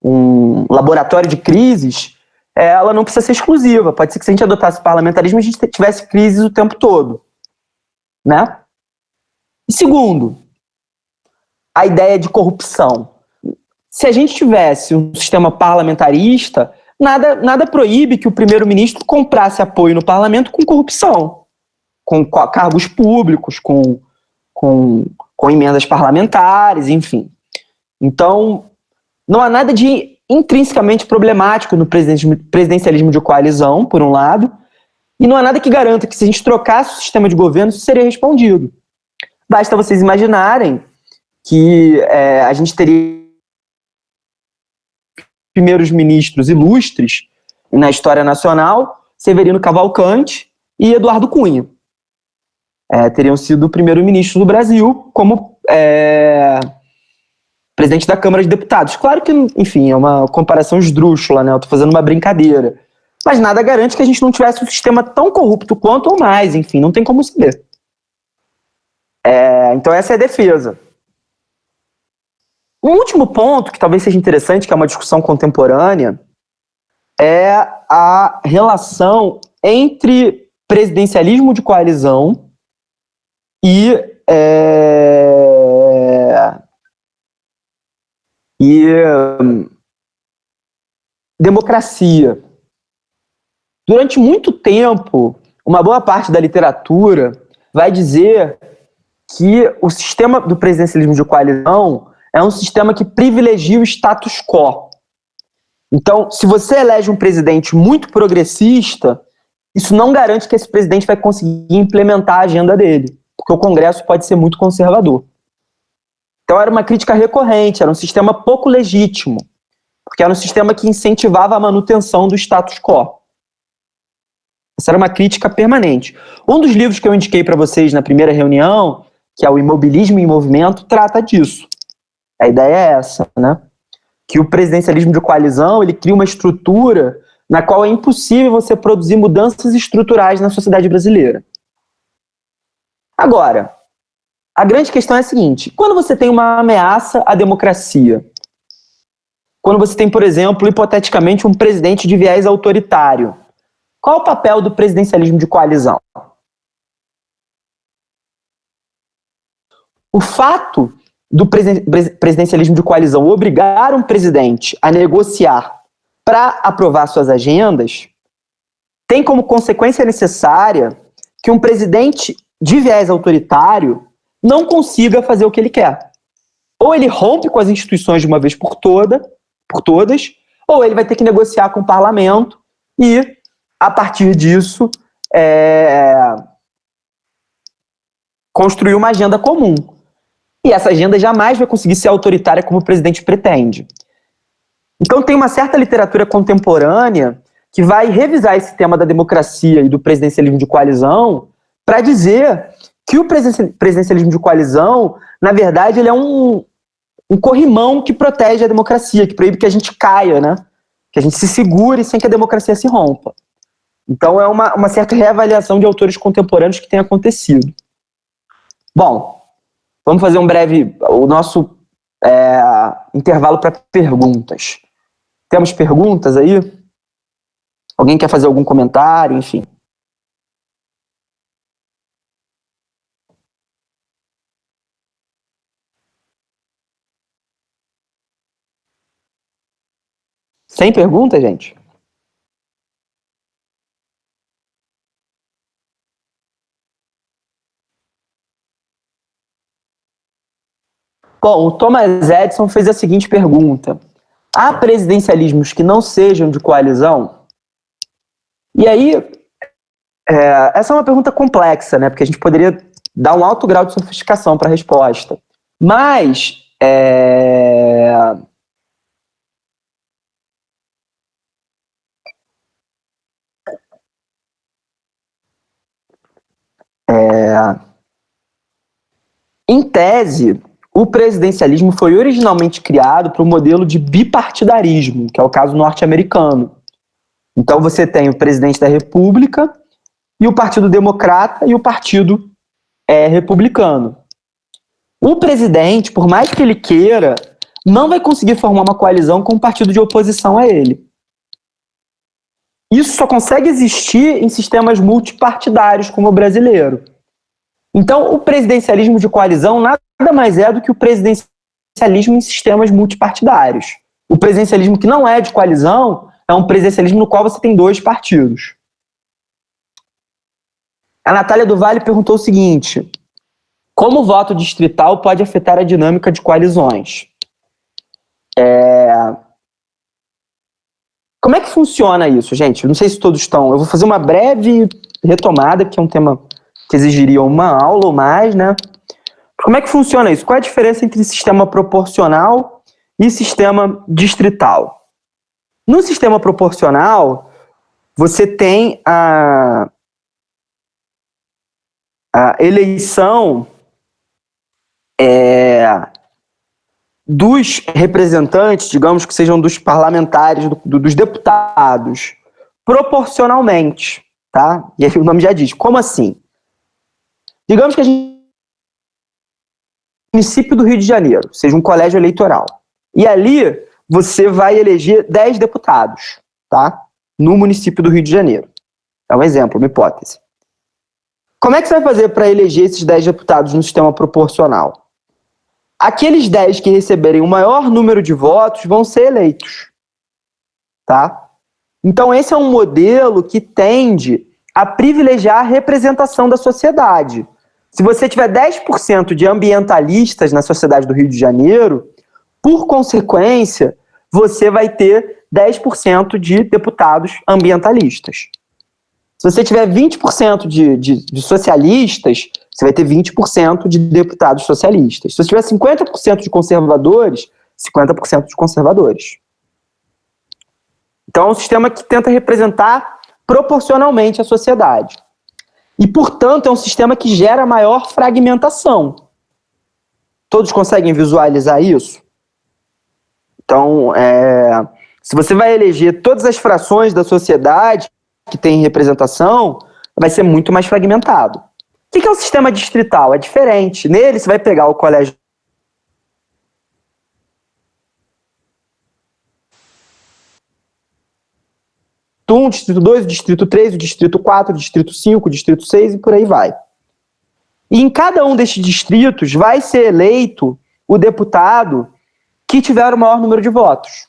A: um laboratório de crises, ela não precisa ser exclusiva. Pode ser que se a gente adotasse o parlamentarismo, a gente tivesse crises o tempo todo. Né? E segundo, a ideia de corrupção. Se a gente tivesse um sistema parlamentarista, nada proíbe que o primeiro-ministro comprasse apoio no parlamento com corrupção, com cargos públicos, com emendas parlamentares, enfim. Então, não há nada de intrinsecamente problemático no presidencialismo de coalizão, por um lado, e não há nada que garanta que se a gente trocasse o sistema de governo, isso seria respondido. Basta vocês imaginarem que a gente teria primeiros ministros ilustres na história nacional, Severino Cavalcante e Eduardo Cunha. Teriam sido o primeiro-ministro do Brasil como presidente da Câmara de Deputados. Claro que, enfim, é uma comparação esdrúxula, né? Eu estou fazendo uma brincadeira. Mas nada garante que a gente não tivesse um sistema tão corrupto quanto ou mais, enfim, não tem como saber. Então essa é a defesa. Um último ponto, que talvez seja interessante, que é uma discussão contemporânea, é a relação entre presidencialismo de coalizão e democracia. Durante muito tempo, uma boa parte da literatura vai dizer que o sistema do presidencialismo de coalizão é um sistema que privilegia o status quo. Então, se você elege um presidente muito progressista, isso não garante que esse presidente vai conseguir implementar a agenda dele, porque o Congresso pode ser muito conservador. Então, era uma crítica recorrente, era um sistema pouco legítimo, porque era um sistema que incentivava a manutenção do status quo. Essa era uma crítica permanente. Um dos livros que eu indiquei para vocês na primeira reunião, que é o Imobilismo em Movimento, trata disso. A ideia é essa, né? Que o presidencialismo de coalizão, ele cria uma estrutura na qual é impossível você produzir mudanças estruturais na sociedade brasileira. Agora, a grande questão é a seguinte: quando você tem uma ameaça à democracia, quando você tem, por exemplo, hipoteticamente, um presidente de viés autoritário, qual o papel do presidencialismo de coalizão? O fato do presidencialismo de coalizão obrigar um presidente a negociar para aprovar suas agendas tem como consequência necessária que um presidente de viés autoritário não consiga fazer o que ele quer. Ou ele rompe com as instituições de uma vez por todas, ou ele vai ter que negociar com o parlamento e, a partir disso, construir uma agenda comum. E essa agenda jamais vai conseguir ser autoritária como o presidente pretende. Então tem uma certa literatura contemporânea que vai revisar esse tema da democracia e do presidencialismo de coalizão para dizer que o presidencialismo de coalizão, na verdade, ele é um corrimão que protege a democracia, que proíbe que a gente caia, né? Que a gente se segure sem que a democracia se rompa. Então é uma certa reavaliação de autores contemporâneos que tem acontecido. Bom, vamos fazer o nosso intervalo para perguntas. Temos perguntas aí? Alguém quer fazer algum comentário, enfim? Sem pergunta, gente? Bom, o Thomas Edison fez a seguinte pergunta: há presidencialismos que não sejam de coalizão? E aí, essa é uma pergunta complexa, né? Porque a gente poderia dar um alto grau de sofisticação para a resposta. Mas, em tese, o presidencialismo foi originalmente criado para o modelo de bipartidarismo, que é o caso norte-americano. Então você tem o presidente da República e o Partido Democrata e o Partido Republicano. O presidente, por mais que ele queira, não vai conseguir formar uma coalizão com um partido de oposição a ele. Isso só consegue existir em sistemas multipartidários como o brasileiro. Então, o presidencialismo de coalizão nada mais é do que o presidencialismo em sistemas multipartidários. O presidencialismo que não é de coalizão é um presidencialismo no qual você tem 2 partidos. A Natália do Vale perguntou o seguinte: como o voto distrital pode afetar a dinâmica de coalizões? Como é que funciona isso, gente? Não sei se todos estão. Eu vou fazer uma breve retomada, que é um tema que exigiria uma aula ou mais, né? Como é que funciona isso? Qual é a diferença entre sistema proporcional e sistema distrital? No sistema proporcional, você tem a eleição dos representantes, digamos que sejam dos parlamentares, dos deputados, proporcionalmente, tá? E aí o nome já diz. Como assim? Digamos que a gente município do Rio de Janeiro, seja um colégio eleitoral. E ali você vai eleger 10 deputados, tá? No município do Rio de Janeiro. É um exemplo, uma hipótese. Como é que você vai fazer para eleger esses 10 deputados no sistema proporcional? Aqueles 10 que receberem o maior número de votos vão ser eleitos, tá? Então esse é um modelo que tende a privilegiar a representação da sociedade. Se você tiver 10% de ambientalistas na sociedade do Rio de Janeiro, por consequência, você vai ter 10% de deputados ambientalistas. Se você tiver 20% de socialistas, você vai ter 20% de deputados socialistas. Se você tiver 50% de conservadores, 50% de conservadores. Então é um sistema que tenta representar proporcionalmente a sociedade. E, portanto, é um sistema que gera maior fragmentação. Todos conseguem visualizar isso? Então, se você vai eleger todas as frações da sociedade que tem representação, vai ser muito mais fragmentado. O que é um sistema distrital? É diferente. Nele, você vai pegar o colégio o distrito 2, o distrito 3, o distrito 4, o distrito 5, o distrito 6 e por aí vai. E em cada um destes distritos vai ser eleito o deputado que tiver o maior número de votos.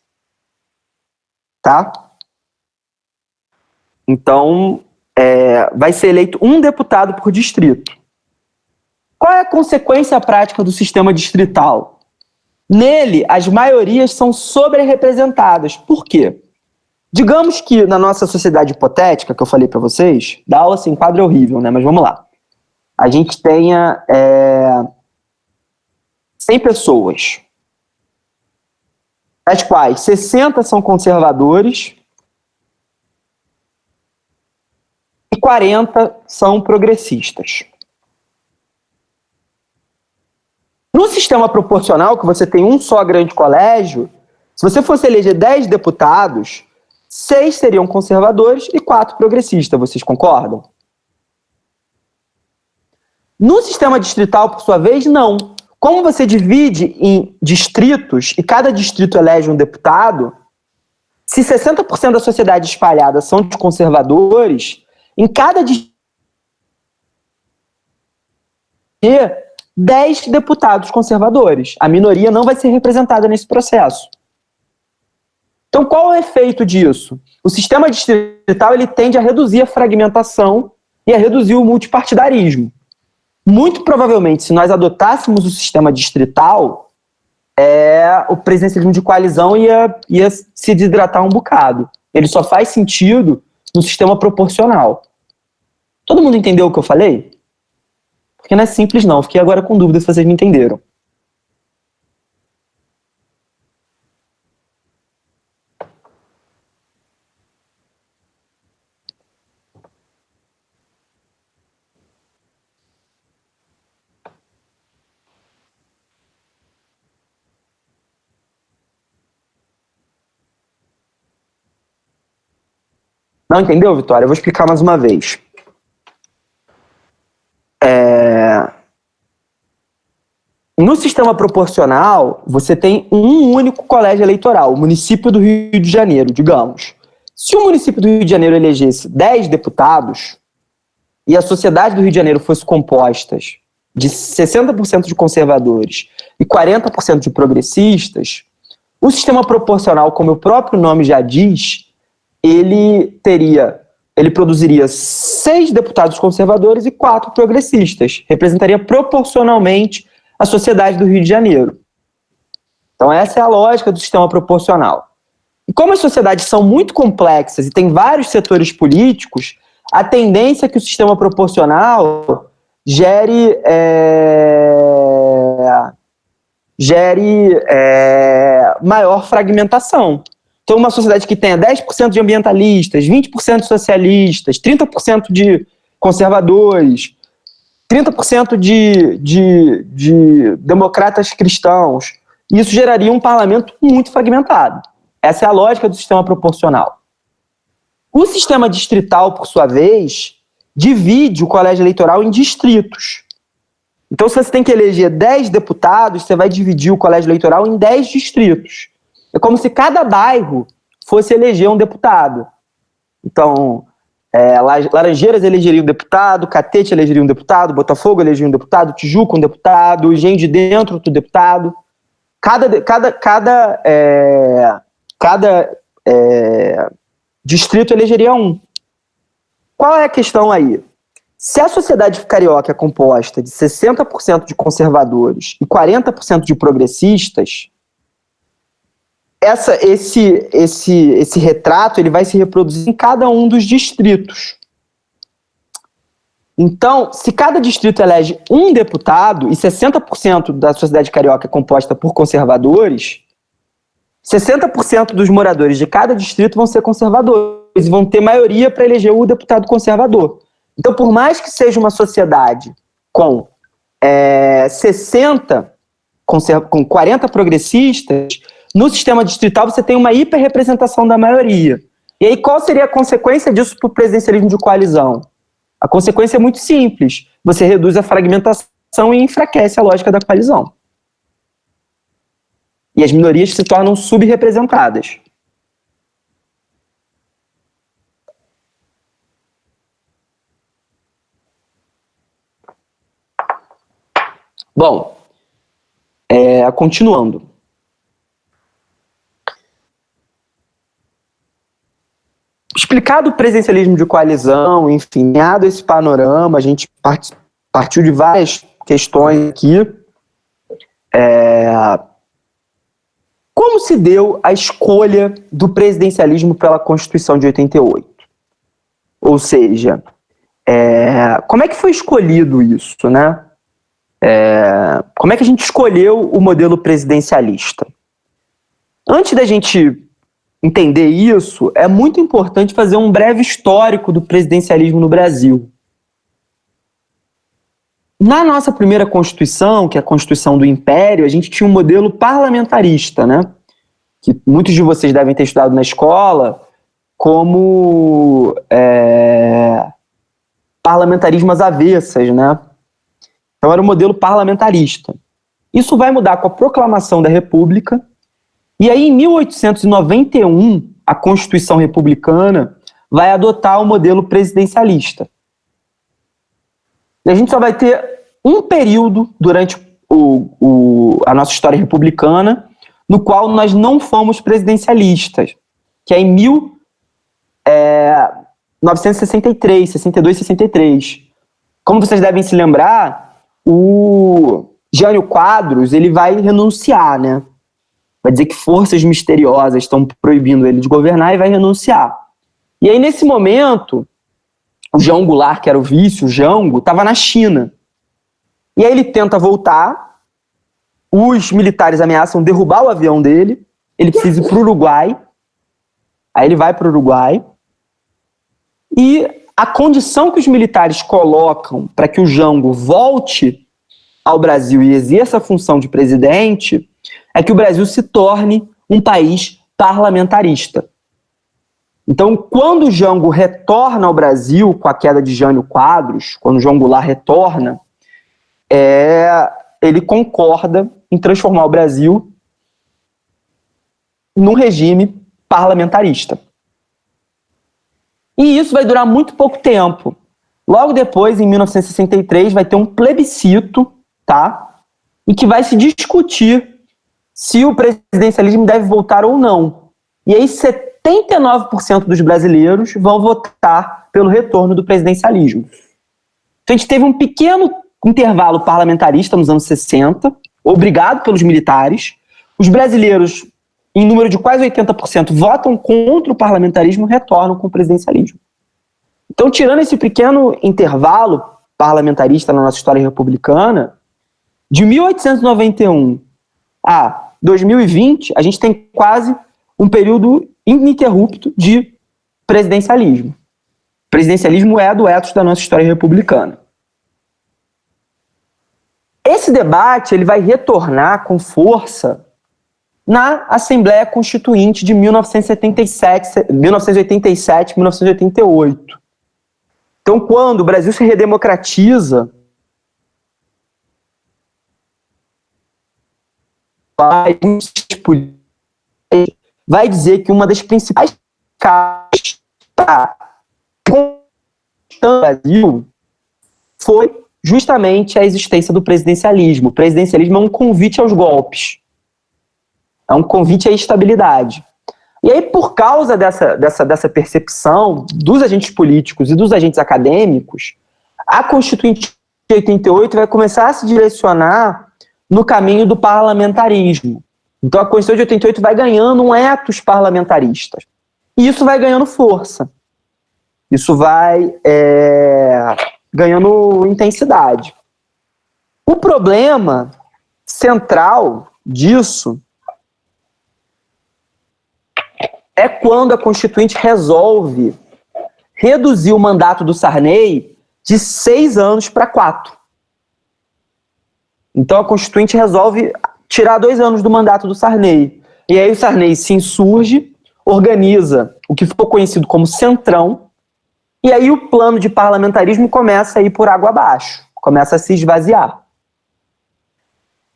A: Tá? Então, vai ser eleito um deputado por distrito. Qual é a consequência prática do sistema distrital? Nele, as maiorias são sobre-representadas. Por quê? Digamos que na nossa sociedade hipotética, que eu falei para vocês, da aula sem quadro é horrível, né? Mas vamos lá. A gente tenha 100 pessoas, das quais 60 são conservadores e 40 são progressistas. No sistema proporcional, que você tem um só grande colégio, se você fosse eleger 10 deputados, 6 seriam conservadores e 4 progressistas. Vocês concordam? No sistema distrital, por sua vez, não. Como você divide em distritos e cada distrito elege um deputado, Se 60% da sociedade espalhada são de conservadores, em cada distrito 10 deputados conservadores. A minoria não vai ser representada nesse processo. Então, qual é o efeito disso? O sistema distrital ele tende a reduzir a fragmentação e a reduzir o multipartidarismo. Muito provavelmente, se nós adotássemos o sistema distrital, o presidencialismo de coalizão ia se desidratar um bocado. Ele só faz sentido no sistema proporcional. Todo mundo entendeu o que eu falei? Porque não é simples não, fiquei agora com dúvida se vocês me entenderam. Não entendeu, Vitória? Eu vou explicar mais uma vez. No sistema proporcional, você tem um único colégio eleitoral, o município do Rio de Janeiro, digamos. Se o município do Rio de Janeiro elegesse 10 deputados e a sociedade do Rio de Janeiro fosse composta de 60% de conservadores e 40% de progressistas, o sistema proporcional, como o próprio nome já diz, ele produziria 6 deputados conservadores e 4 progressistas. Representaria proporcionalmente a sociedade do Rio de Janeiro. Então essa é a lógica do sistema proporcional. E como as sociedades são muito complexas e tem vários setores políticos, a tendência é que o sistema proporcional gere maior fragmentação. Então uma sociedade que tenha 10% de ambientalistas, 20% de socialistas, 30% de conservadores, 30% de democratas cristãos, isso geraria um parlamento muito fragmentado. Essa é a lógica do sistema proporcional. O sistema distrital, por sua vez, divide o colégio eleitoral em distritos. Então, se você tem que eleger 10 deputados, você vai dividir o colégio eleitoral em 10 distritos. É como se cada bairro fosse eleger um deputado. Então, Laranjeiras elegeria um deputado, Catete elegeria um deputado, Botafogo elegeria um deputado, Tijuca um deputado, Engenho de Dentro outro deputado. Cada distrito elegeria um. Qual é a questão aí? Se a sociedade carioca é composta de 60% de conservadores e 40% de progressistas, esse retrato ele vai se reproduzir em cada um dos distritos. Então, se cada distrito elege um deputado e 60% da sociedade carioca é composta por conservadores, 60% dos moradores de cada distrito vão ser conservadores e vão ter maioria para eleger o deputado conservador. Então, por mais que seja uma sociedade com 40 progressistas, no sistema distrital você tem uma hiperrepresentação da maioria. E aí qual seria a consequência disso para o presidencialismo de coalizão? A consequência é muito simples. Você reduz a fragmentação e enfraquece a lógica da coalizão. E as minorias se tornam subrepresentadas. Bom, continuando. Explicado o presidencialismo de coalizão, enfim, dado esse panorama, a gente partiu de várias questões aqui. Como se deu a escolha do presidencialismo pela Constituição de 88? Ou seja, como é que foi escolhido isso, né? Como é que a gente escolheu o modelo presidencialista? Antes da gente entender isso, é muito importante fazer um breve histórico do presidencialismo no Brasil. Na nossa primeira Constituição, que é a Constituição do Império, a gente tinha um modelo parlamentarista, né? Que muitos de vocês devem ter estudado na escola como parlamentarismo às avessas, né? Então era um modelo parlamentarista. Isso vai mudar com a proclamação da República. E aí, em 1891, a Constituição Republicana vai adotar o modelo presidencialista. E a gente só vai ter um período durante a nossa história republicana no qual nós não fomos presidencialistas, que é em 1963, 62 e 63. Como vocês devem se lembrar, o Jânio Quadros ele vai renunciar, né? Vai dizer que forças misteriosas estão proibindo ele de governar e vai renunciar. E aí, nesse momento, o João Goulart, que era o vice, o Jango, estava na China. E aí ele tenta voltar, os militares ameaçam derrubar o avião dele, ele precisa ir para o Uruguai, aí ele vai para o Uruguai, e a condição que os militares colocam para que o Jango volte ao Brasil e exerça a função de presidente é que o Brasil se torne um país parlamentarista. Então, quando o Jango retorna ao Brasil com a queda de Jânio Quadros, quando o João Goulart retorna, ele concorda em transformar o Brasil num regime parlamentarista. E isso vai durar muito pouco tempo. Logo depois, em 1963, vai ter um plebiscito, tá? Em que vai se discutir se o presidencialismo deve voltar ou não. E aí 79% dos brasileiros vão votar pelo retorno do presidencialismo. Então a gente teve um pequeno intervalo parlamentarista nos anos 60, obrigado pelos militares. Os brasileiros, em número de quase 80%, votam contra o parlamentarismo e retornam com o presidencialismo. Então, tirando esse pequeno intervalo parlamentarista na nossa história republicana, de 1891 a 2020, a gente tem quase um período ininterrupto de presidencialismo. O presidencialismo é do ethos da nossa história republicana. Esse debate ele vai retornar com força na Assembleia Constituinte de 1987, 1988. Então, quando o Brasil se redemocratiza, vai dizer que uma das principais causas para o Brasil foi justamente a existência do presidencialismo. O presidencialismo é um convite aos golpes. É um convite à instabilidade. E aí, por causa dessa percepção dos agentes políticos e dos agentes acadêmicos, a Constituinte de 88 vai começar a se direcionar no caminho do parlamentarismo. Então, a Constituição de 88 vai ganhando um ethos parlamentarista. E isso vai ganhando força. Isso vai ganhando intensidade. O problema central disso é quando a Constituinte resolve reduzir o mandato do Sarney de 6 anos para 4. Então a Constituinte resolve tirar 2 anos do mandato do Sarney. E aí o Sarney se insurge, organiza o que ficou conhecido como Centrão, e aí o plano de parlamentarismo começa a ir por água abaixo, começa a se esvaziar.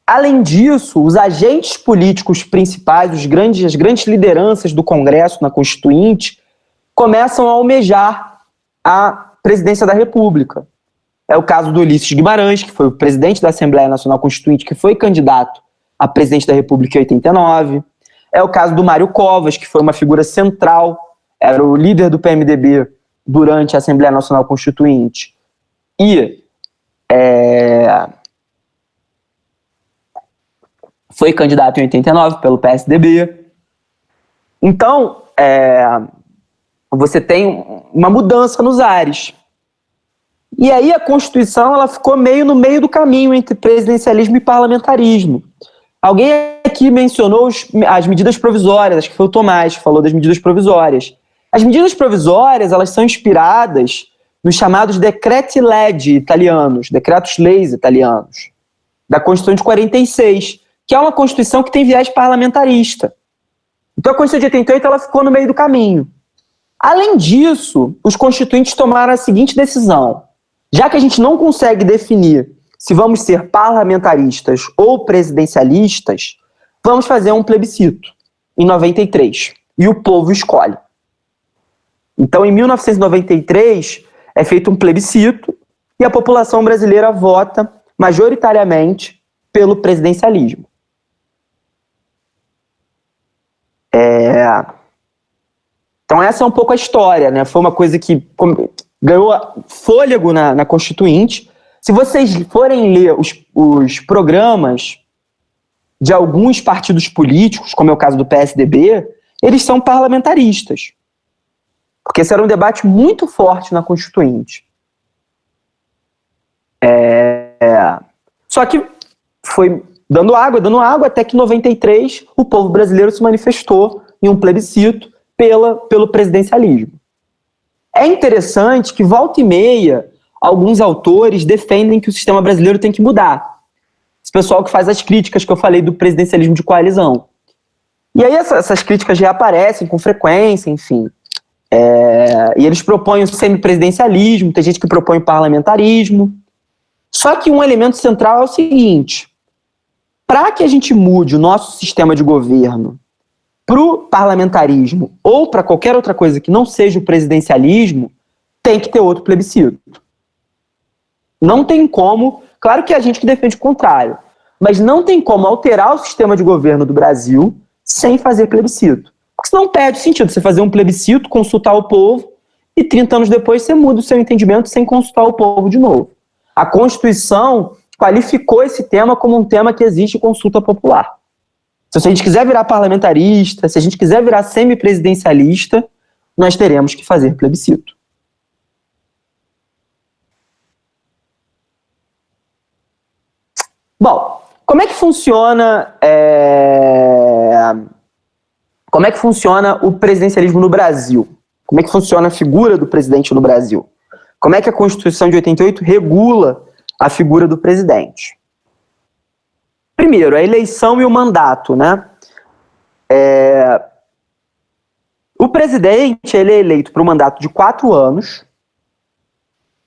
A: Além disso, os agentes políticos principais, as grandes lideranças do Congresso na Constituinte, começam a almejar a presidência da República. É o caso do Ulisses Guimarães, que foi o presidente da Assembleia Nacional Constituinte, que foi candidato a presidente da República em 89. É o caso do Mário Covas, que foi uma figura central, era o líder do PMDB durante a Assembleia Nacional Constituinte. E foi candidato em 89 pelo PSDB. Então, você tem uma mudança nos ares. E aí a Constituição ela ficou meio no meio do caminho entre presidencialismo e parlamentarismo. Alguém aqui mencionou as medidas provisórias, acho que foi o Tomás que falou das medidas provisórias. As medidas provisórias elas são inspiradas nos chamados decreti-legge italianos, decretos-leis italianos, da Constituição de 46, que é uma Constituição que tem viés parlamentarista. Então a Constituição de 88 ela ficou no meio do caminho. Além disso, os constituintes tomaram a seguinte decisão: já que a gente não consegue definir se vamos ser parlamentaristas ou presidencialistas, vamos fazer um plebiscito, em 93. e o povo escolhe. Então, em 1993, é feito um plebiscito e a população brasileira vota majoritariamente pelo presidencialismo. Então, essa é um pouco a história, né? Foi uma coisa que ganhou fôlego na Constituinte. Se vocês forem ler os programas de alguns partidos políticos, como é o caso do PSDB, eles são parlamentaristas. Porque esse era um debate muito forte na Constituinte. Só que foi dando água, até que em 93 o povo brasileiro se manifestou em um plebiscito pelo presidencialismo. É interessante que, volta e meia, alguns autores defendem que o sistema brasileiro tem que mudar. Esse pessoal que faz as críticas que eu falei do presidencialismo de coalizão. E aí essas críticas reaparecem com frequência, enfim. E eles propõem o semipresidencialismo, tem gente que propõe parlamentarismo. Só que um elemento central é o seguinte: para que a gente mude o nosso sistema de governo para o parlamentarismo ou para qualquer outra coisa que não seja o presidencialismo, tem que ter outro plebiscito. Não tem como, claro que a gente que defende o contrário, mas não tem como alterar o sistema de governo do Brasil sem fazer plebiscito. Porque senão perde sentido você fazer um plebiscito, consultar o povo e 30 anos depois você muda o seu entendimento sem consultar o povo de novo. A Constituição qualificou esse tema como um tema que exige consulta popular. Se a gente quiser virar parlamentarista, se a gente quiser virar semipresidencialista, nós teremos que fazer plebiscito. Bom, como é que funciona o presidencialismo no Brasil? Como é que funciona a figura do presidente no Brasil? Como é que a Constituição de 88 regula a figura do presidente? Primeiro, a eleição e o mandato, né? O presidente ele é eleito para um mandato de 4 anos,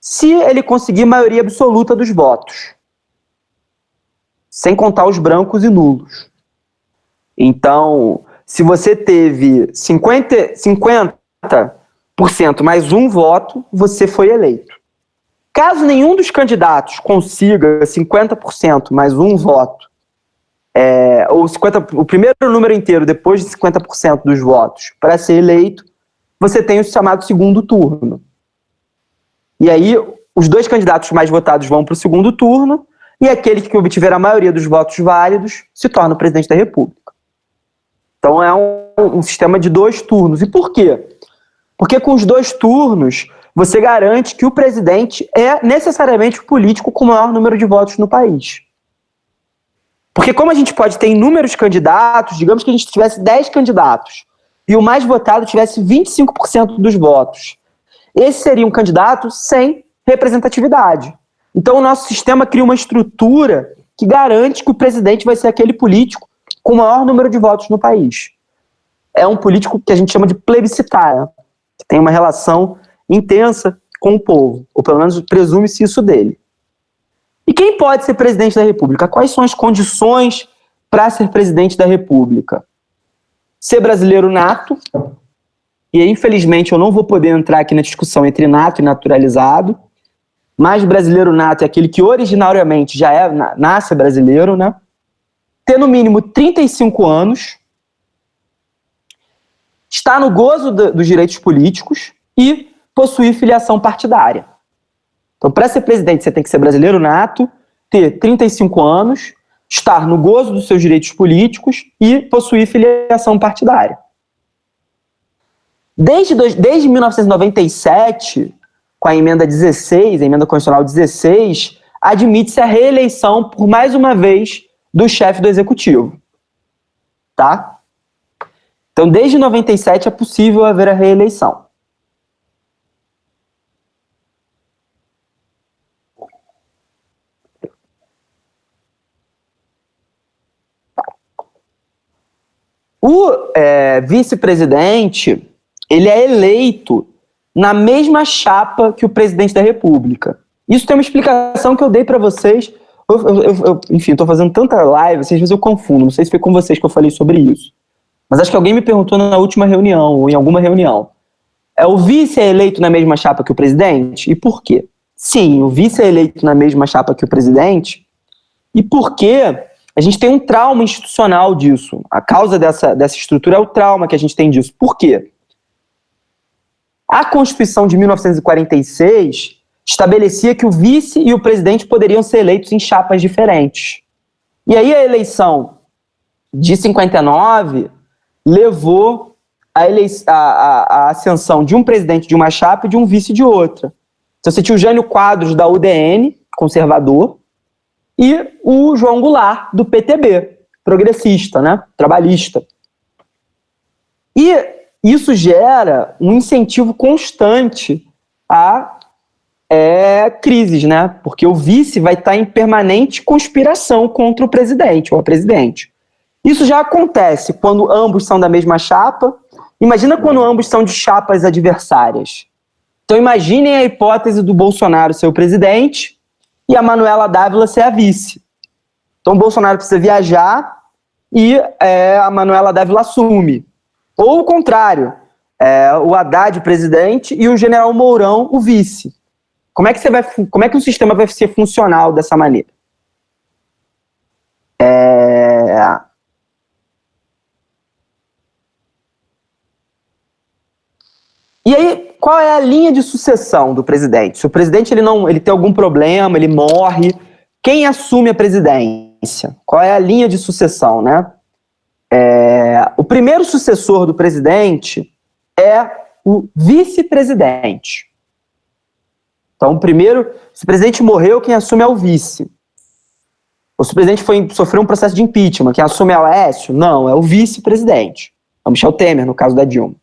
A: se ele conseguir maioria absoluta dos votos, sem contar os brancos e nulos. Então, se você teve 50% mais um voto, você foi eleito. Caso nenhum dos candidatos consiga 50% mais um voto, ou o primeiro número inteiro depois de 50% dos votos para ser eleito, você tem o chamado segundo turno. E aí, os 2 candidatos mais votados vão para o segundo turno, e aquele que obtiver a maioria dos votos válidos se torna o presidente da República. Então é um sistema de 2 turnos. E por quê? Porque com os 2 turnos, você garante que o presidente é necessariamente o político com o maior número de votos no país. Porque como a gente pode ter inúmeros candidatos, digamos que a gente tivesse 10 candidatos, e o mais votado tivesse 25% dos votos, esse seria um candidato sem representatividade. Então o nosso sistema cria uma estrutura que garante que o presidente vai ser aquele político com o maior número de votos no país. É um político que a gente chama de plebiscitário, que tem uma relação intensa com o povo, ou pelo menos presume-se isso dele. E quem pode ser presidente da República? Quais são as condições para ser presidente da República? Ser brasileiro nato, e aí, infelizmente eu não vou poder entrar aqui na discussão entre nato e naturalizado, mas brasileiro nato é aquele que originariamente já nasce brasileiro, né? Ter no mínimo 35 anos, estar no gozo dos direitos políticos e possuir filiação partidária. Então, para ser presidente, você tem que ser brasileiro nato, ter 35 anos, estar no gozo dos seus direitos políticos e possuir filiação partidária. Desde 1997, com a emenda 16, a emenda constitucional 16, admite-se a reeleição por mais uma vez do chefe do executivo. Tá? Então, desde 97 é possível haver a reeleição. O vice-presidente, ele é eleito na mesma chapa que o presidente da República. Isso tem uma explicação que eu dei para vocês. Enfim, estou fazendo tanta live, às vezes eu confundo. Não sei se foi com vocês que eu falei sobre isso. mas acho que alguém me perguntou na última reunião, ou em alguma reunião. O vice é eleito na mesma chapa que o presidente? E por quê? Sim, o vice é eleito na mesma chapa que o presidente, e porque a gente tem um trauma institucional disso. A causa dessa estrutura é o trauma que a gente tem disso. Por quê? A Constituição de 1946 estabelecia que o vice e o presidente poderiam ser eleitos em chapas diferentes. E aí a eleição de 59 levou a ascensão de um presidente de uma chapa e de um vice de outra. Então você tinha o Jânio Quadros, da UDN, conservador, e o João Goulart, do PTB, progressista, né? Trabalhista. E isso gera um incentivo constante a crises, né? Porque o vice vai estar em permanente conspiração contra o presidente ou a presidente. Isso já acontece quando ambos são da mesma chapa. Imagina quando ambos são de chapas adversárias. Então imaginem a hipótese do Bolsonaro ser o presidente e a Manuela Dávila ser a vice. Então o Bolsonaro precisa viajar e a Manuela Dávila assume. Ou o contrário, o Haddad presidente e o general Mourão o vice. Como é que o sistema vai ser funcional dessa maneira? E aí, qual é a linha de sucessão do presidente? Se o presidente ele tem algum problema, ele morre, quem assume a presidência? Qual é a linha de sucessão, né? O primeiro sucessor do presidente é o vice-presidente. Então, se o presidente morreu, quem assume é o vice. Ou se o presidente sofreu um processo de impeachment, quem assume é o Aécio? Não, é o vice-presidente. É o Michel Temer, no caso da Dilma.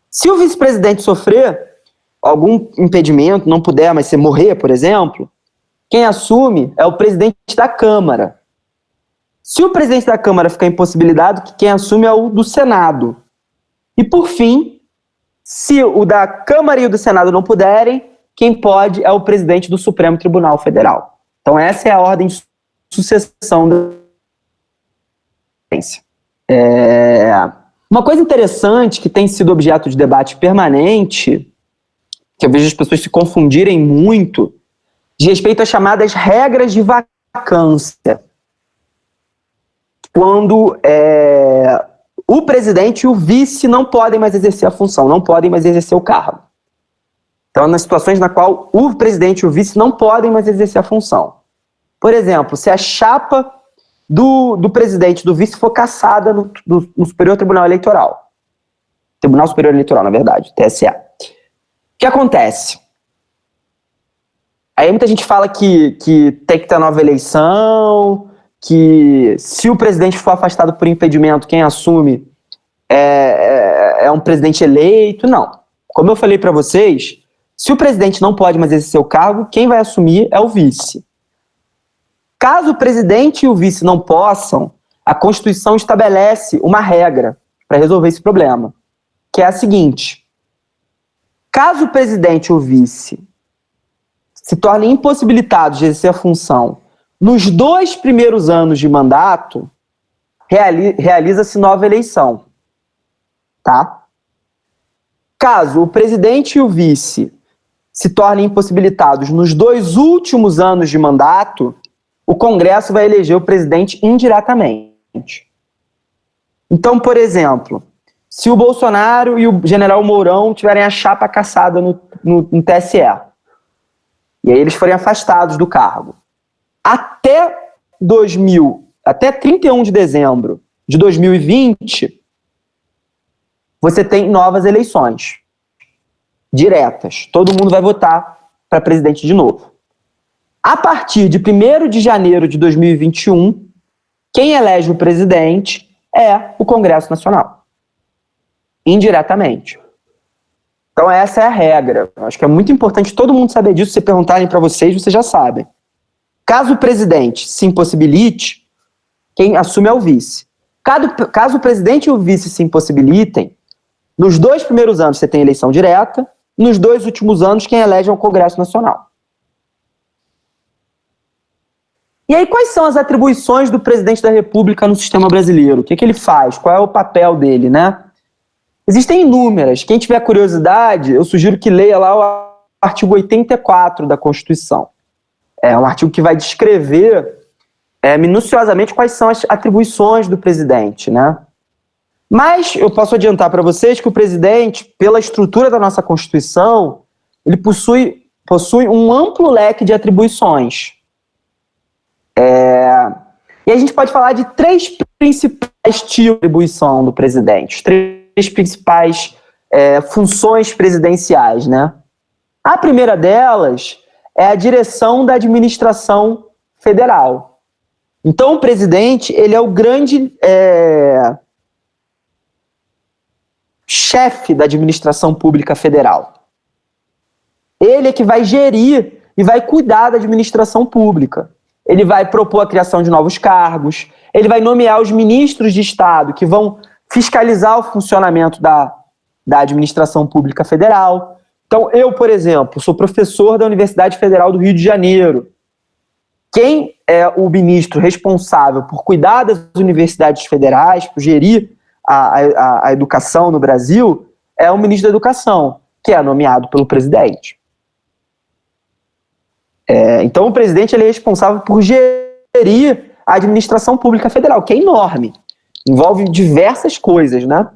A: Se o vice-presidente sofrer algum impedimento, não puder, mas se morrer, por exemplo, quem assume é o presidente da Câmara. Se o presidente da Câmara ficar impossibilitado, quem assume é o do Senado. E, por fim, se o da Câmara e o do Senado não puderem, quem pode é o presidente do Supremo Tribunal Federal. Então, essa é a ordem de sucessão da presidência. Uma coisa interessante que tem sido objeto de debate permanente, que eu vejo as pessoas se confundirem muito, diz respeito às chamadas regras de vacância. Quando o presidente e o vice não podem mais exercer a função, não podem mais exercer o cargo. Então, nas situações na qual o presidente e o vice não podem mais exercer a função. Por exemplo, se a chapa do presidente e do vice for cassada no Superior Tribunal Eleitoral. Tribunal Superior Eleitoral, na verdade, TSE. O que acontece? Aí muita gente fala que tem que ter nova eleição, que se o presidente for afastado por impedimento, quem assume é um presidente eleito. Não. Como eu falei para vocês, se o presidente não pode mais exercer o cargo, quem vai assumir é o vice. Caso o presidente e o vice não possam, a Constituição estabelece uma regra para resolver esse problema, que é a seguinte: caso o presidente e o vice se tornem impossibilitados de exercer a função nos 2 primeiros anos de mandato, realiza-se nova eleição. Tá? Caso o presidente e o vice se tornem impossibilitados nos 2 últimos anos de mandato, o Congresso vai eleger o presidente indiretamente. Então, por exemplo, se o Bolsonaro e o general Mourão tiverem a chapa cassada no TSE, e aí eles forem afastados do cargo, até 31 de dezembro de 2020, você tem novas eleições diretas. Todo mundo vai votar para presidente de novo. A partir de 1º de janeiro de 2021, quem elege o presidente é o Congresso Nacional. Indiretamente. Então essa é a regra. Acho que é muito importante todo mundo saber disso. Se perguntarem para vocês, vocês já sabem. Caso o presidente se impossibilite, quem assume é o vice. Caso o presidente e o vice se impossibilitem, nos 2 primeiros anos você tem eleição direta, nos 2 últimos anos quem elege é o Congresso Nacional. E aí, quais são as atribuições do presidente da República no sistema brasileiro? O que ele faz? Qual é o papel dele, né? Existem inúmeras. Quem tiver curiosidade, eu sugiro que leia lá o artigo 84 da Constituição. É um artigo que vai descrever minuciosamente quais são as atribuições do presidente, né? Mas eu posso adiantar para vocês que o presidente, pela estrutura da nossa Constituição, ele possui um amplo leque de atribuições. E a gente pode falar de três principais tipos de atribuição do presidente, três principais funções presidenciais, né? A primeira delas é a direção da administração federal. Então, o presidente, ele é o grande chefe da administração pública federal. Ele é que vai gerir e vai cuidar da administração pública. Ele vai propor a criação de novos cargos, ele vai nomear os ministros de Estado que vão fiscalizar o funcionamento da administração pública federal. Então, eu, por exemplo, sou professor da Universidade Federal do Rio de Janeiro. Quem é o ministro responsável por cuidar das universidades federais, por gerir a educação no Brasil, é o ministro da Educação, que é nomeado pelo presidente. Então, o presidente ele é responsável por gerir a administração pública federal, que é enorme. Envolve diversas coisas, né?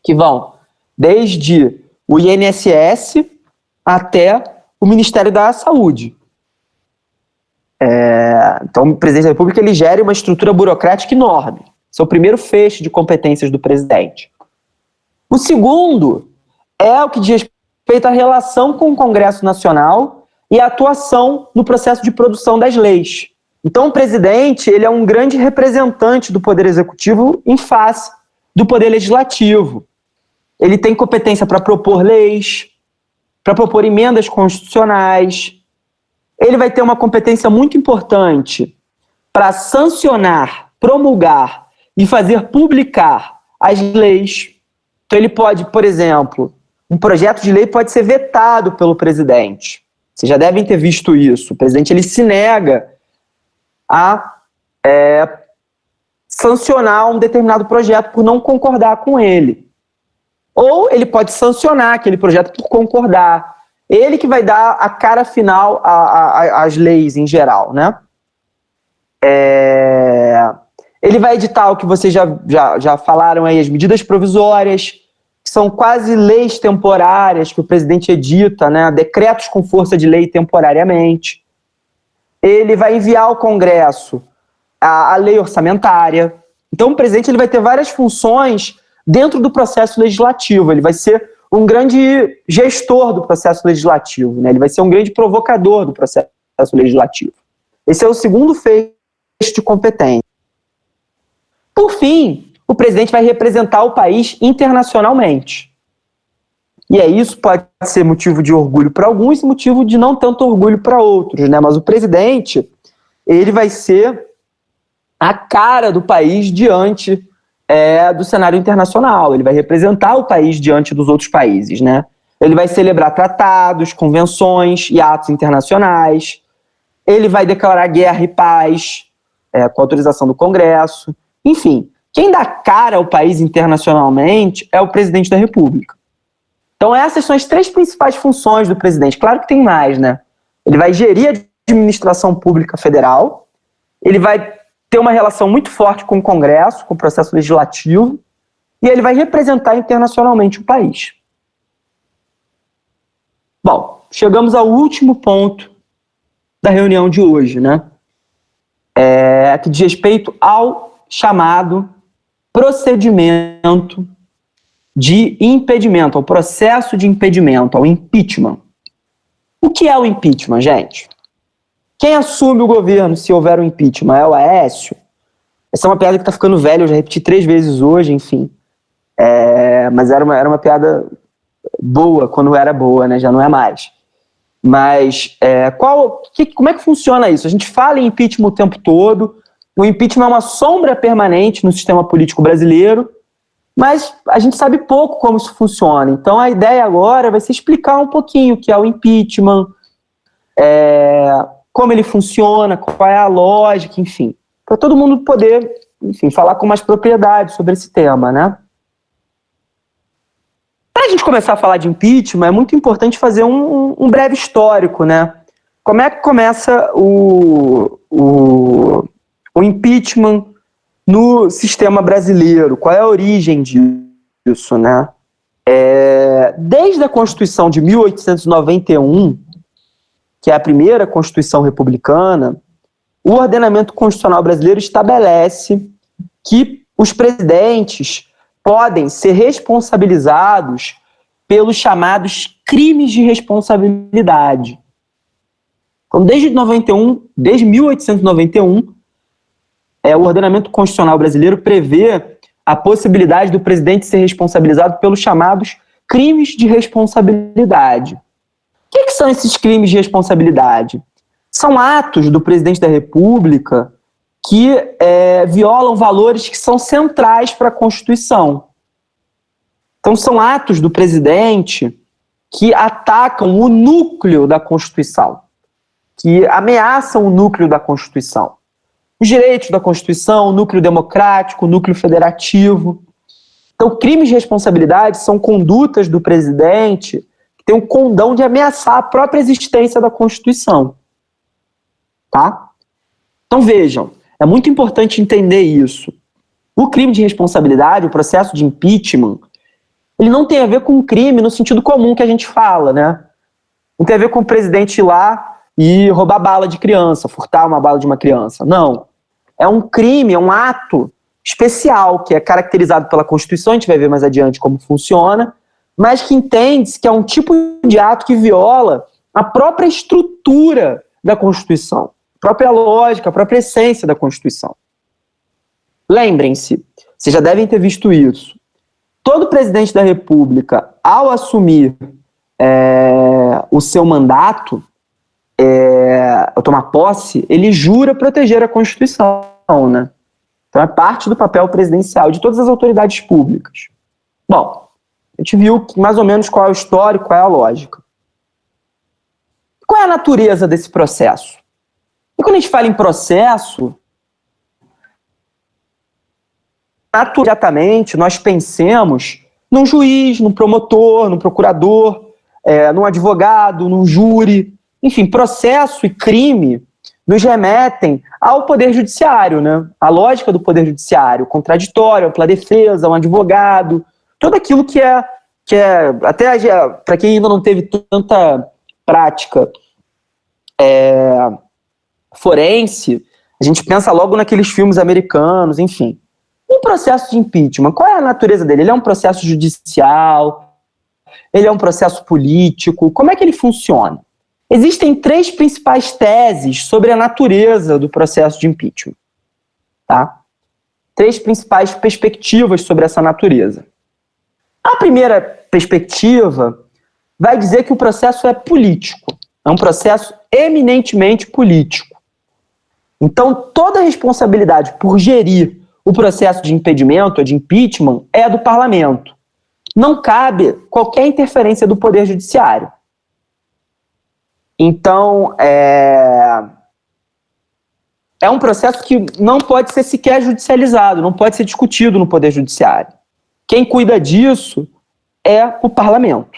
A: Que vão desde o INSS até o Ministério da Saúde. Então, o presidente da República ele gera uma estrutura burocrática enorme. Esse é o primeiro feixe de competências do presidente. O segundo é o que diz respeito à relação com o Congresso Nacional e a atuação no processo de produção das leis. Então, o presidente ele é um grande representante do Poder Executivo em face do Poder Legislativo. Ele tem competência para propor leis, para propor emendas constitucionais. Ele vai ter uma competência muito importante para sancionar, promulgar e fazer publicar as leis. Então, ele pode, por exemplo, um projeto de lei pode ser vetado pelo presidente. Vocês já devem ter visto isso. O presidente ele se nega a sancionar um determinado projeto por não concordar com ele. Ou ele pode sancionar aquele projeto por concordar. Ele que vai dar a cara final às leis em geral, né? Ele vai editar o que vocês já falaram aí, as medidas provisórias, que são quase leis temporárias que o presidente edita, né? Decretos com força de lei temporariamente. Ele vai enviar ao Congresso a lei orçamentária. Então, o presidente ele vai ter várias funções dentro do processo legislativo. Ele vai ser um grande gestor do processo legislativo, né? Ele vai ser um grande provocador do processo legislativo. Esse é o segundo feixe de competência. Por fim, o presidente vai representar o país internacionalmente. E isso pode ser motivo de orgulho para alguns e motivo de não tanto orgulho para outros, né? Mas o presidente, ele vai ser a cara do país diante do cenário internacional. Ele vai representar o país diante dos outros países, né? Ele vai celebrar tratados, convenções e atos internacionais. Ele vai declarar guerra e paz com autorização do Congresso. Enfim, quem dá cara ao país internacionalmente é o presidente da República. Então essas são as três principais funções do presidente. Claro que tem mais, né? Ele vai gerir a administração pública federal, ele vai ter uma relação muito forte com o Congresso, com o processo legislativo, e ele vai representar internacionalmente o país. Bom, chegamos ao último ponto da reunião de hoje, né? Que diz respeito ao chamado procedimento de impedimento, ao processo de impedimento, ao impeachment. O que é o impeachment, gente? Quem assume o governo se houver um impeachment? É o Aécio? Essa é uma piada que está ficando velha, eu já repeti 3 vezes hoje, enfim. Mas era uma piada boa, quando era boa, né? Já não é mais. Mas como é que funciona isso? A gente fala em impeachment o tempo todo, o impeachment é uma sombra permanente no sistema político brasileiro, mas a gente sabe pouco como isso funciona. Então a ideia agora vai ser explicar um pouquinho o que é o impeachment, como ele funciona, qual é a lógica, enfim. Para todo mundo poder, enfim, falar com mais propriedade sobre esse tema, né? Para a gente começar a falar de impeachment, é muito importante fazer um breve histórico, né? Como é que começa o impeachment no sistema brasileiro? Qual é a origem disso, né? Desde a Constituição de 1891, que é a primeira Constituição republicana, o ordenamento constitucional brasileiro estabelece que os presidentes podem ser responsabilizados pelos chamados crimes de responsabilidade. Então, desde 1891, o ordenamento constitucional brasileiro prevê a possibilidade do presidente ser responsabilizado pelos chamados crimes de responsabilidade. O que são esses crimes de responsabilidade? São atos do presidente da República que violam valores que são centrais para a Constituição. Então, são atos do presidente que atacam o núcleo da Constituição, que ameaçam o núcleo da Constituição. Os direitos da Constituição, o núcleo democrático, o núcleo federativo. Então, crimes de responsabilidade são condutas do presidente que têm o condão de ameaçar a própria existência da Constituição. Tá? Então, vejam, é muito importante entender isso. O crime de responsabilidade, o processo de impeachment, ele não tem a ver com um crime no sentido comum que a gente fala, né? Não tem a ver com o presidente ir lá e roubar bala de criança, furtar uma bala de uma criança. Não. É um crime, é um ato especial, que é caracterizado pela Constituição, a gente vai ver mais adiante como funciona, mas que entende-se que é um tipo de ato que viola a própria estrutura da Constituição, a própria lógica, a própria essência da Constituição. Lembrem-se, vocês já devem ter visto isso, todo presidente da República, ao assumir o seu mandato, ao tomar posse, ele jura proteger a Constituição, né? Então é parte do papel presidencial de todas as autoridades públicas. Bom, a gente viu mais ou menos qual é o histórico, qual é a lógica. Qual é a natureza desse processo? E quando a gente fala em processo, imediatamente nós pensemos num juiz, num promotor, num procurador, num advogado, num júri. Enfim, processo e crime nos remetem ao Poder Judiciário, né? A lógica do Poder Judiciário, contraditório, ampla defesa, um advogado, tudo aquilo que é até para quem ainda não teve tanta prática forense, a gente pensa logo naqueles filmes americanos, enfim. Um processo de impeachment, qual é a natureza dele? Ele é um processo judicial? Ele é um processo político? Como é que ele funciona? Existem 3 principais teses sobre a natureza do processo de impeachment. Tá? 3 principais perspectivas sobre essa natureza. A primeira perspectiva vai dizer que o processo é político. É um processo eminentemente político. Então, toda a responsabilidade por gerir o processo de impedimento ou de impeachment é do parlamento. Não cabe qualquer interferência do Poder Judiciário. Então, é um processo que não pode ser sequer judicializado, não pode ser discutido no Poder Judiciário. Quem cuida disso é o parlamento.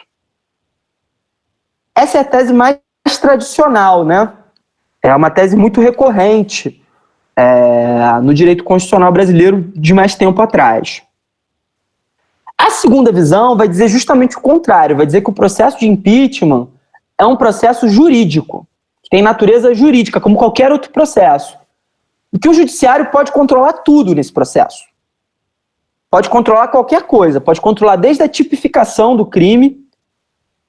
A: Essa é a tese mais tradicional, né? É uma tese muito recorrente no direito constitucional brasileiro de mais tempo atrás. A segunda visão vai dizer justamente o contrário, vai dizer que o processo de impeachment é um processo jurídico, que tem natureza jurídica, como qualquer outro processo. E que o judiciário pode controlar tudo nesse processo. Pode controlar qualquer coisa, pode controlar desde a tipificação do crime,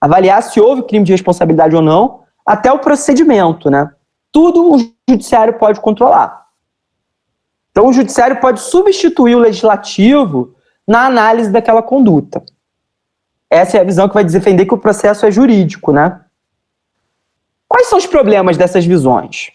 A: avaliar se houve crime de responsabilidade ou não, até o procedimento, né? Tudo o judiciário pode controlar. Então o judiciário pode substituir o legislativo na análise daquela conduta. Essa é a visão que vai defender que o processo é jurídico, né? Quais são os problemas dessas visões?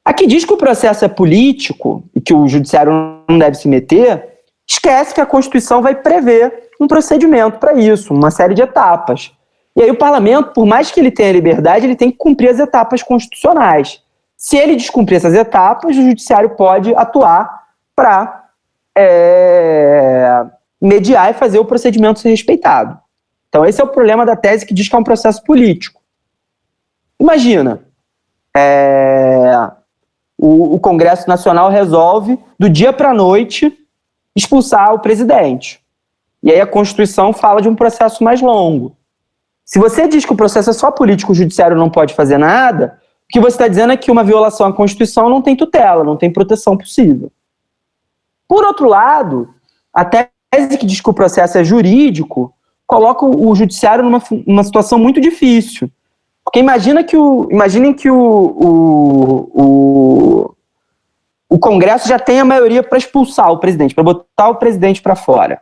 A: A que diz que o processo é político e que o judiciário não deve se meter, esquece que a Constituição vai prever um procedimento para isso, uma série de etapas. E aí o parlamento, por mais que ele tenha liberdade, ele tem que cumprir as etapas constitucionais. Se ele descumprir essas etapas, o judiciário pode atuar para mediar e fazer o procedimento ser respeitado. Então, esse é o problema da tese que diz que é um processo político. Imagina, o Congresso Nacional resolve, do dia para a noite, expulsar o presidente. E aí a Constituição fala de um processo mais longo. Se você diz que o processo é só político, o judiciário não pode fazer nada, o que você está dizendo é que uma violação à Constituiuma não tem tutela, não tem proteção possível. Por outro lado, a tese que diz que o processo é jurídico coloca o judiciário numa situação muito difícil. Porque imaginem que o Congresso já tem a maioria para expulsar o presidente, para botar o presidente para fora.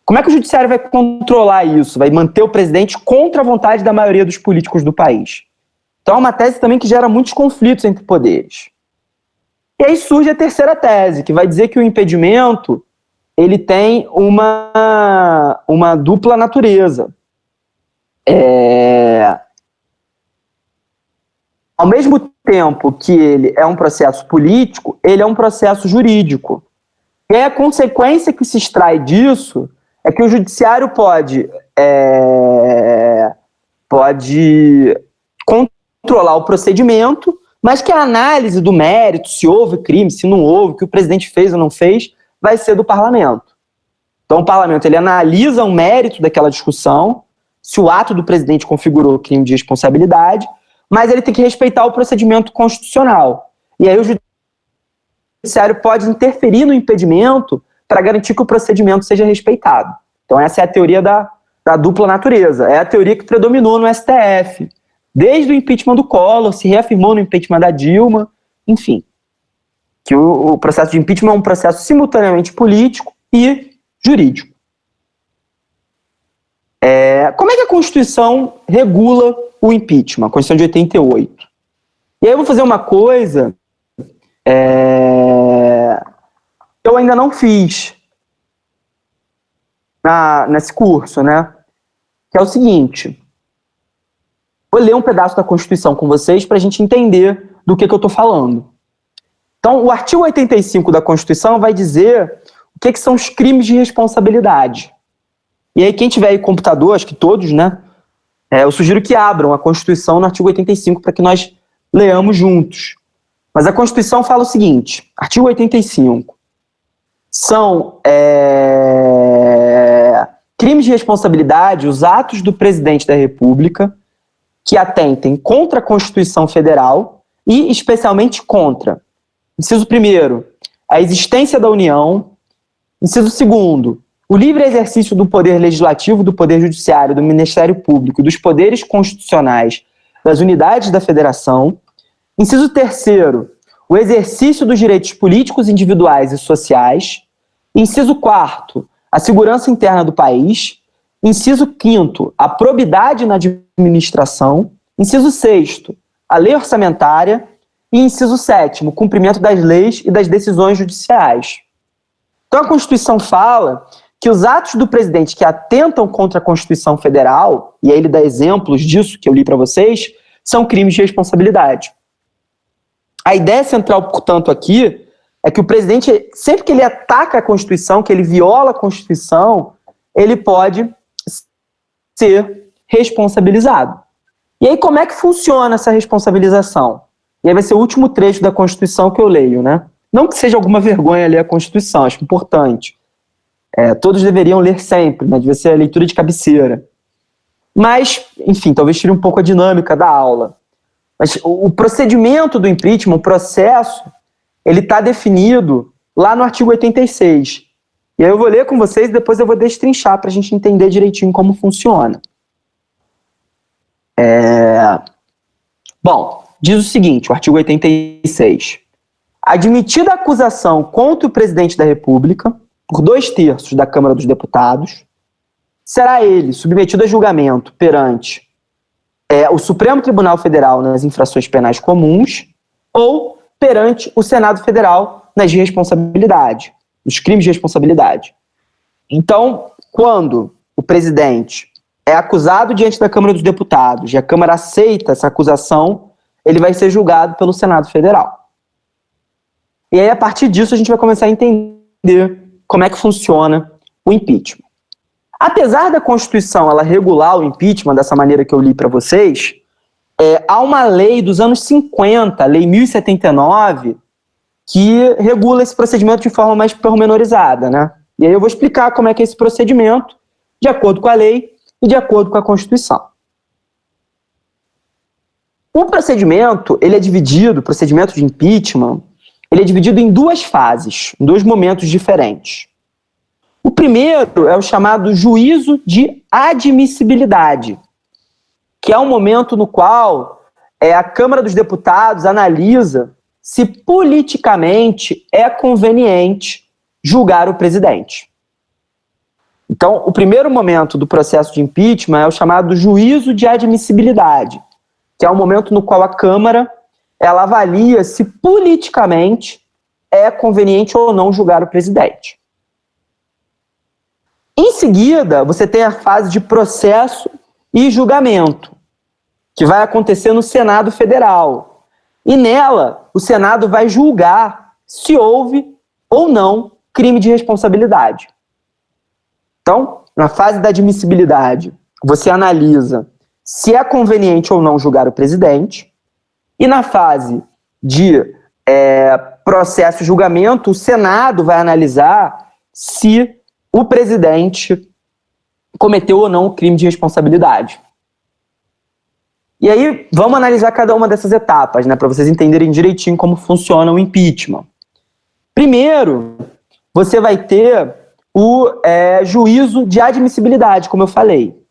A: Como é que o judiciário vai controlar isso? Vai manter o presidente contra a vontade da maioria dos políticos do país? Então é uma tese também que gera muitos conflitos entre poderes. E aí surge a terceira tese, que vai dizer que o impedimento ele tem uma dupla natureza. Ao mesmo tempo que ele é um processo político, ele é um processo jurídico. E aí a consequência que se extrai disso é que o judiciário pode controlar o procedimento, mas que a análise do mérito, se houve crime, se não houve, o que o presidente fez ou não fez, vai ser do parlamento. Então o parlamento ele analisa o mérito daquela discussão, se o ato do presidente configurou crime de responsabilidade, mas ele tem que respeitar o procedimento constitucional. E aí o judiciário pode interferir no impedimento para garantir que o procedimento seja respeitado. Então essa é a teoria da dupla natureza. É a teoria que predominou no STF. Desde o impeachment do Collor, se reafirmou no impeachment da Dilma, enfim. Que o processo de impeachment é um processo simultaneamente político e jurídico. Como é que a Constituição regula o impeachment? A Constituição de 88. E aí eu vou fazer uma coisa que eu ainda não fiz nesse curso, né? Que é o seguinte. Vou ler um pedaço da Constituição com vocês para a gente entender do que eu estou falando. Então, o artigo 85 da Constituição vai dizer o que são os crimes de responsabilidade. E aí, quem tiver aí computador, acho que todos, né? Eu sugiro que abram a Constituição no artigo 85 para que nós leamos juntos. Mas a Constituição fala o seguinte, artigo 85, são crimes de responsabilidade os atos do presidente da República que atentem contra a Constituição Federal e especialmente contra, inciso 1º, a existência da União, inciso 2º, o livre exercício do poder legislativo, do poder judiciário, do Ministério Público, dos poderes constitucionais, das unidades da Federação, inciso 3º, o exercício dos direitos políticos individuais e sociais, inciso 4º, a segurança interna do país, inciso 5º, a probidade na administração, inciso 6º, a lei orçamentária e inciso 7º, o cumprimento das leis e das decisões judiciais. Então a Constituição fala que os atos do presidente que atentam contra a Constituição Federal, e aí ele dá exemplos disso que eu li para vocês, são crimes de responsabilidade. A ideia central, portanto, aqui é que o presidente, sempre que ele ataca a Constituição, que ele viola a Constituição, ele pode ser responsabilizado. E aí como é que funciona essa responsabilização? E aí vai ser o último trecho da Constituição que eu leio, né? Não que seja alguma vergonha ler a Constituição, acho importante. Todos deveriam ler sempre, né? Devia ser a leitura de cabeceira. Mas, enfim, talvez tire um pouco a dinâmica da aula. Mas o procedimento do impeachment, o processo, ele está definido lá no artigo 86. E aí eu vou ler com vocês e depois eu vou destrinchar para a gente entender direitinho como funciona. Bom, diz o seguinte, o artigo 86. Admitida a acusação contra o presidente da República, por 2/3 da Câmara dos Deputados, será ele submetido a julgamento perante o Supremo Tribunal Federal nas infrações penais comuns ou perante o Senado Federal nas responsabilidades, nos crimes de responsabilidade. Então, quando o presidente é acusado diante da Câmara dos Deputados e a Câmara aceita essa acusação, ele vai ser julgado pelo Senado Federal. E aí, a partir disso, a gente vai começar a entender como é que funciona o impeachment. Apesar da Constituição ela regular o impeachment dessa maneira que eu li para vocês, há uma lei dos anos 50, a Lei 1079, que regula esse procedimento de forma mais pormenorizada, né? E aí eu vou explicar como é que é esse procedimento, de acordo com a lei e de acordo com a Constituição. O procedimento, o procedimento de impeachment, ele é dividido em duas fases, em dois momentos diferentes. O primeiro é o chamado juízo de admissibilidade, que é um momento no qual a Câmara dos Deputados analisa se politicamente é conveniente julgar o presidente. Então, o primeiro momento do processo de impeachment é o chamado juízo de admissibilidade, que é o momento no qual a Câmara ela avalia se politicamente é conveniente ou não julgar o presidente. Em seguida, você tem a fase de processo e julgamento, que vai acontecer no Senado Federal. E nela, o Senado vai julgar se houve ou não crime de responsabilidade. Então, na fase da admissibilidade, você analisa se é conveniente ou não julgar o presidente. E na fase de processo e julgamento, o Senado vai analisar se o presidente cometeu ou não o crime de responsabilidade. E aí, vamos analisar cada uma dessas etapas, né, para vocês entenderem direitinho como funciona o impeachment. Primeiro, você vai ter o juízo de admissibilidade, como eu falei.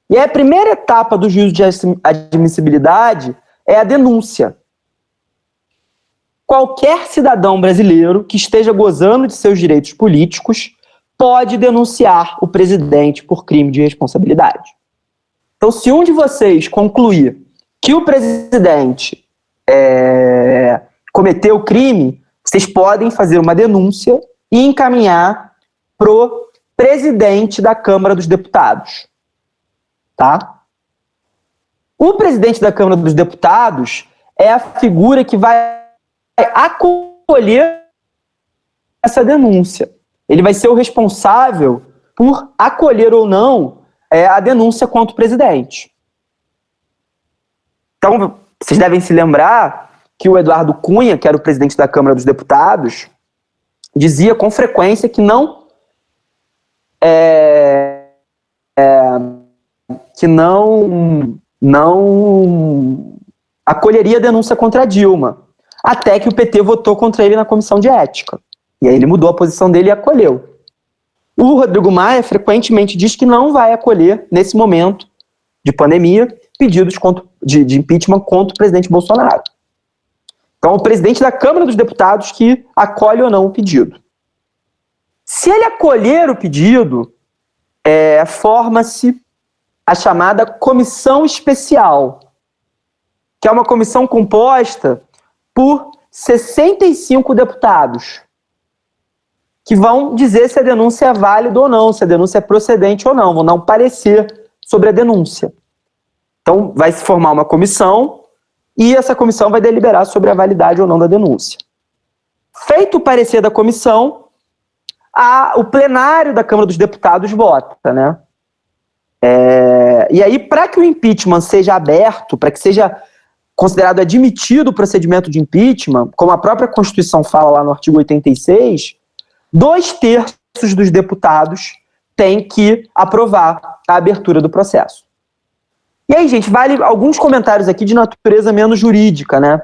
A: E a primeira etapa do juízo de admissibilidade é a denúncia. Qualquer cidadão brasileiro que esteja gozando de seus direitos políticos pode denunciar o presidente por crime de responsabilidade. Então, se um de vocês concluir que o presidente cometeu crime, vocês podem fazer uma denúncia e encaminhar para o presidente da Câmara dos Deputados. Tá? O presidente da Câmara dos Deputados é a figura que vai acolher essa denúncia. Ele vai ser o responsável por acolher ou não a denúncia contra o presidente. Então, vocês devem se lembrar que o Eduardo Cunha, que era o presidente da Câmara dos Deputados, dizia com frequência que não acolheria a denúncia contra a Dilma, até que o PT votou contra ele na comissão de ética. E aí ele mudou a posição dele e acolheu. O Rodrigo Maia frequentemente diz que não vai acolher, nesse momento de pandemia, pedidos de impeachment contra o presidente Bolsonaro. Então, é o presidente da Câmara dos Deputados que acolhe ou não o pedido. Se ele acolher o pedido, forma-se a chamada comissão especial, que é uma comissão composta por 65 deputados, que vão dizer se a denúncia é válida ou não, se a denúncia é procedente ou não, vão dar um parecer sobre a denúncia. Então, vai se formar uma comissão e essa comissão vai deliberar sobre a validade ou não da denúncia. Feito o parecer da comissão, o plenário da Câmara dos Deputados vota, né? E aí, para que o impeachment seja aberto, para que seja considerado admitido o procedimento de impeachment, como a própria Constituição fala lá no artigo 86, 2/3 dos deputados têm que aprovar a abertura do processo. E aí, gente, vale alguns comentários aqui de natureza menos jurídica, né?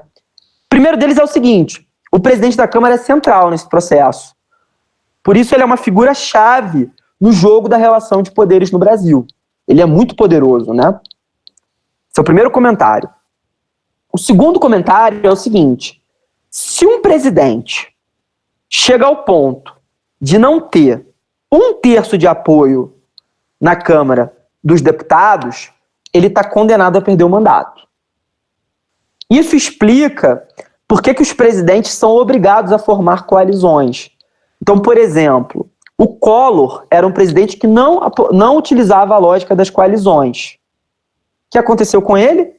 A: O primeiro deles é o seguinte: o presidente da Câmara é central nesse processo. Por isso ele é uma figura-chave no jogo da relação de poderes no Brasil. Ele é muito poderoso, né? Esse é o primeiro comentário. O segundo comentário é o seguinte: se um presidente chega ao ponto de não ter 1/3 de apoio na Câmara dos Deputados, ele está condenado a perder o mandato. Isso explica por que os presidentes são obrigados a formar coalizões. Então, por exemplo, O Collor era um presidente que não utilizava a lógica das coalizões. O que aconteceu com ele?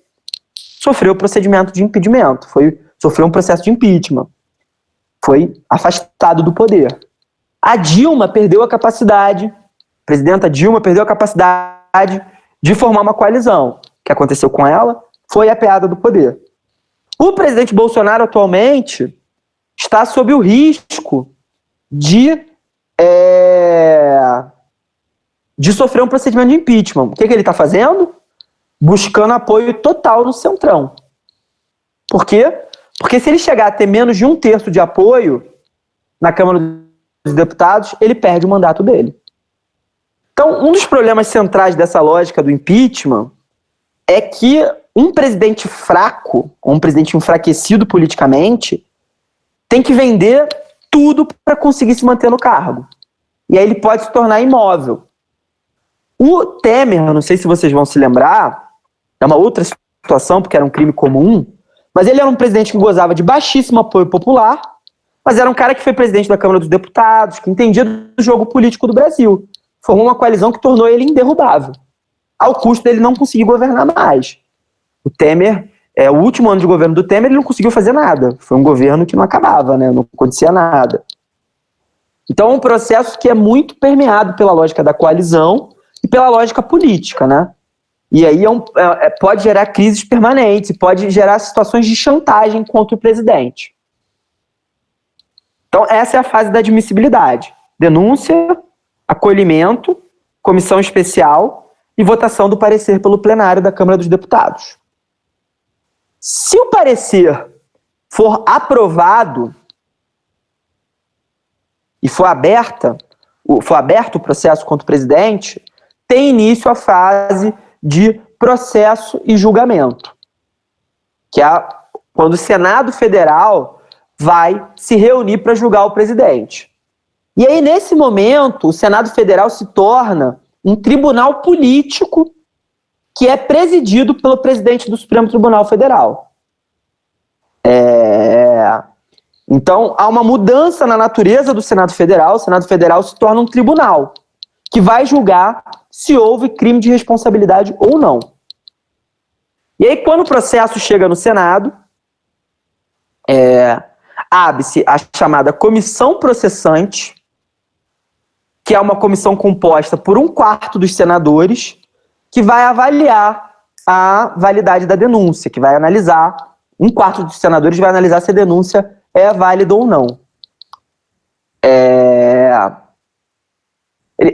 A: Sofreu procedimento de impedimento, sofreu um processo de impeachment, foi afastado do poder. A Dilma perdeu a capacidade, a presidenta Dilma perdeu a capacidade de formar uma coalizão. O que aconteceu com ela foi a apeada do poder. O presidente Bolsonaro atualmente está sob o risco de sofrer um procedimento de impeachment. O que ele está fazendo? Buscando apoio total no Centrão. Por quê? Porque se ele chegar a ter menos de 1/3 de apoio na Câmara dos Deputados, ele perde o mandato dele. Então, um dos problemas centrais dessa lógica do impeachment é que um presidente fraco, um presidente enfraquecido politicamente, tem que vender tudo para conseguir se manter no cargo. E aí ele pode se tornar imóvel. O Temer, não sei se vocês vão se lembrar, é uma outra situação, porque era um crime comum, mas ele era um presidente que gozava de baixíssimo apoio popular, mas era um cara que foi presidente da Câmara dos Deputados, que entendia do jogo político do Brasil. Formou uma coalizão que tornou ele inderrubável, ao custo dele não conseguir governar mais. O Temer, o último ano de governo do Temer, ele não conseguiu fazer nada. Foi um governo que não acabava, né? Não acontecia nada. Então é um processo que é muito permeado pela lógica da coalizão e pela lógica política, né? E aí pode gerar crises permanentes, pode gerar situações de chantagem contra o presidente. Então essa é a fase da admissibilidade. Denúncia, acolhimento, comissão especial e votação do parecer pelo plenário da Câmara dos Deputados. Se o parecer for aprovado e for aberto o processo contra o presidente, tem início a fase de processo e julgamento, que é quando o Senado Federal vai se reunir para julgar o presidente. E aí, nesse momento, o Senado Federal se torna um tribunal político que é presidido pelo presidente do Supremo Tribunal Federal. Então, há uma mudança na natureza do Senado Federal. O Senado Federal se torna um tribunal que vai julgar se houve crime de responsabilidade ou não. E aí, quando o processo chega no Senado, abre-se a chamada comissão processante, que é uma comissão composta por 1/4 dos senadores, que vai avaliar a validade da denúncia, que vai analisar, 1/4 dos senadores vai analisar se a denúncia é válida ou não.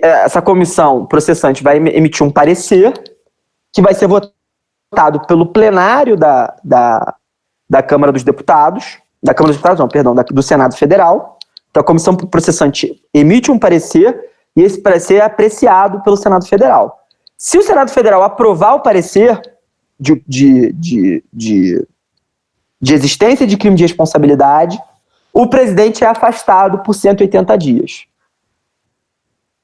A: Essa comissão processante vai emitir um parecer que vai ser votado pelo plenário da Câmara dos Deputados, do Senado Federal. Então a comissão processante emite um parecer e esse parecer é apreciado pelo Senado Federal. Se o Senado Federal aprovar o parecer de existência de crime de responsabilidade, o presidente é afastado por 180 dias.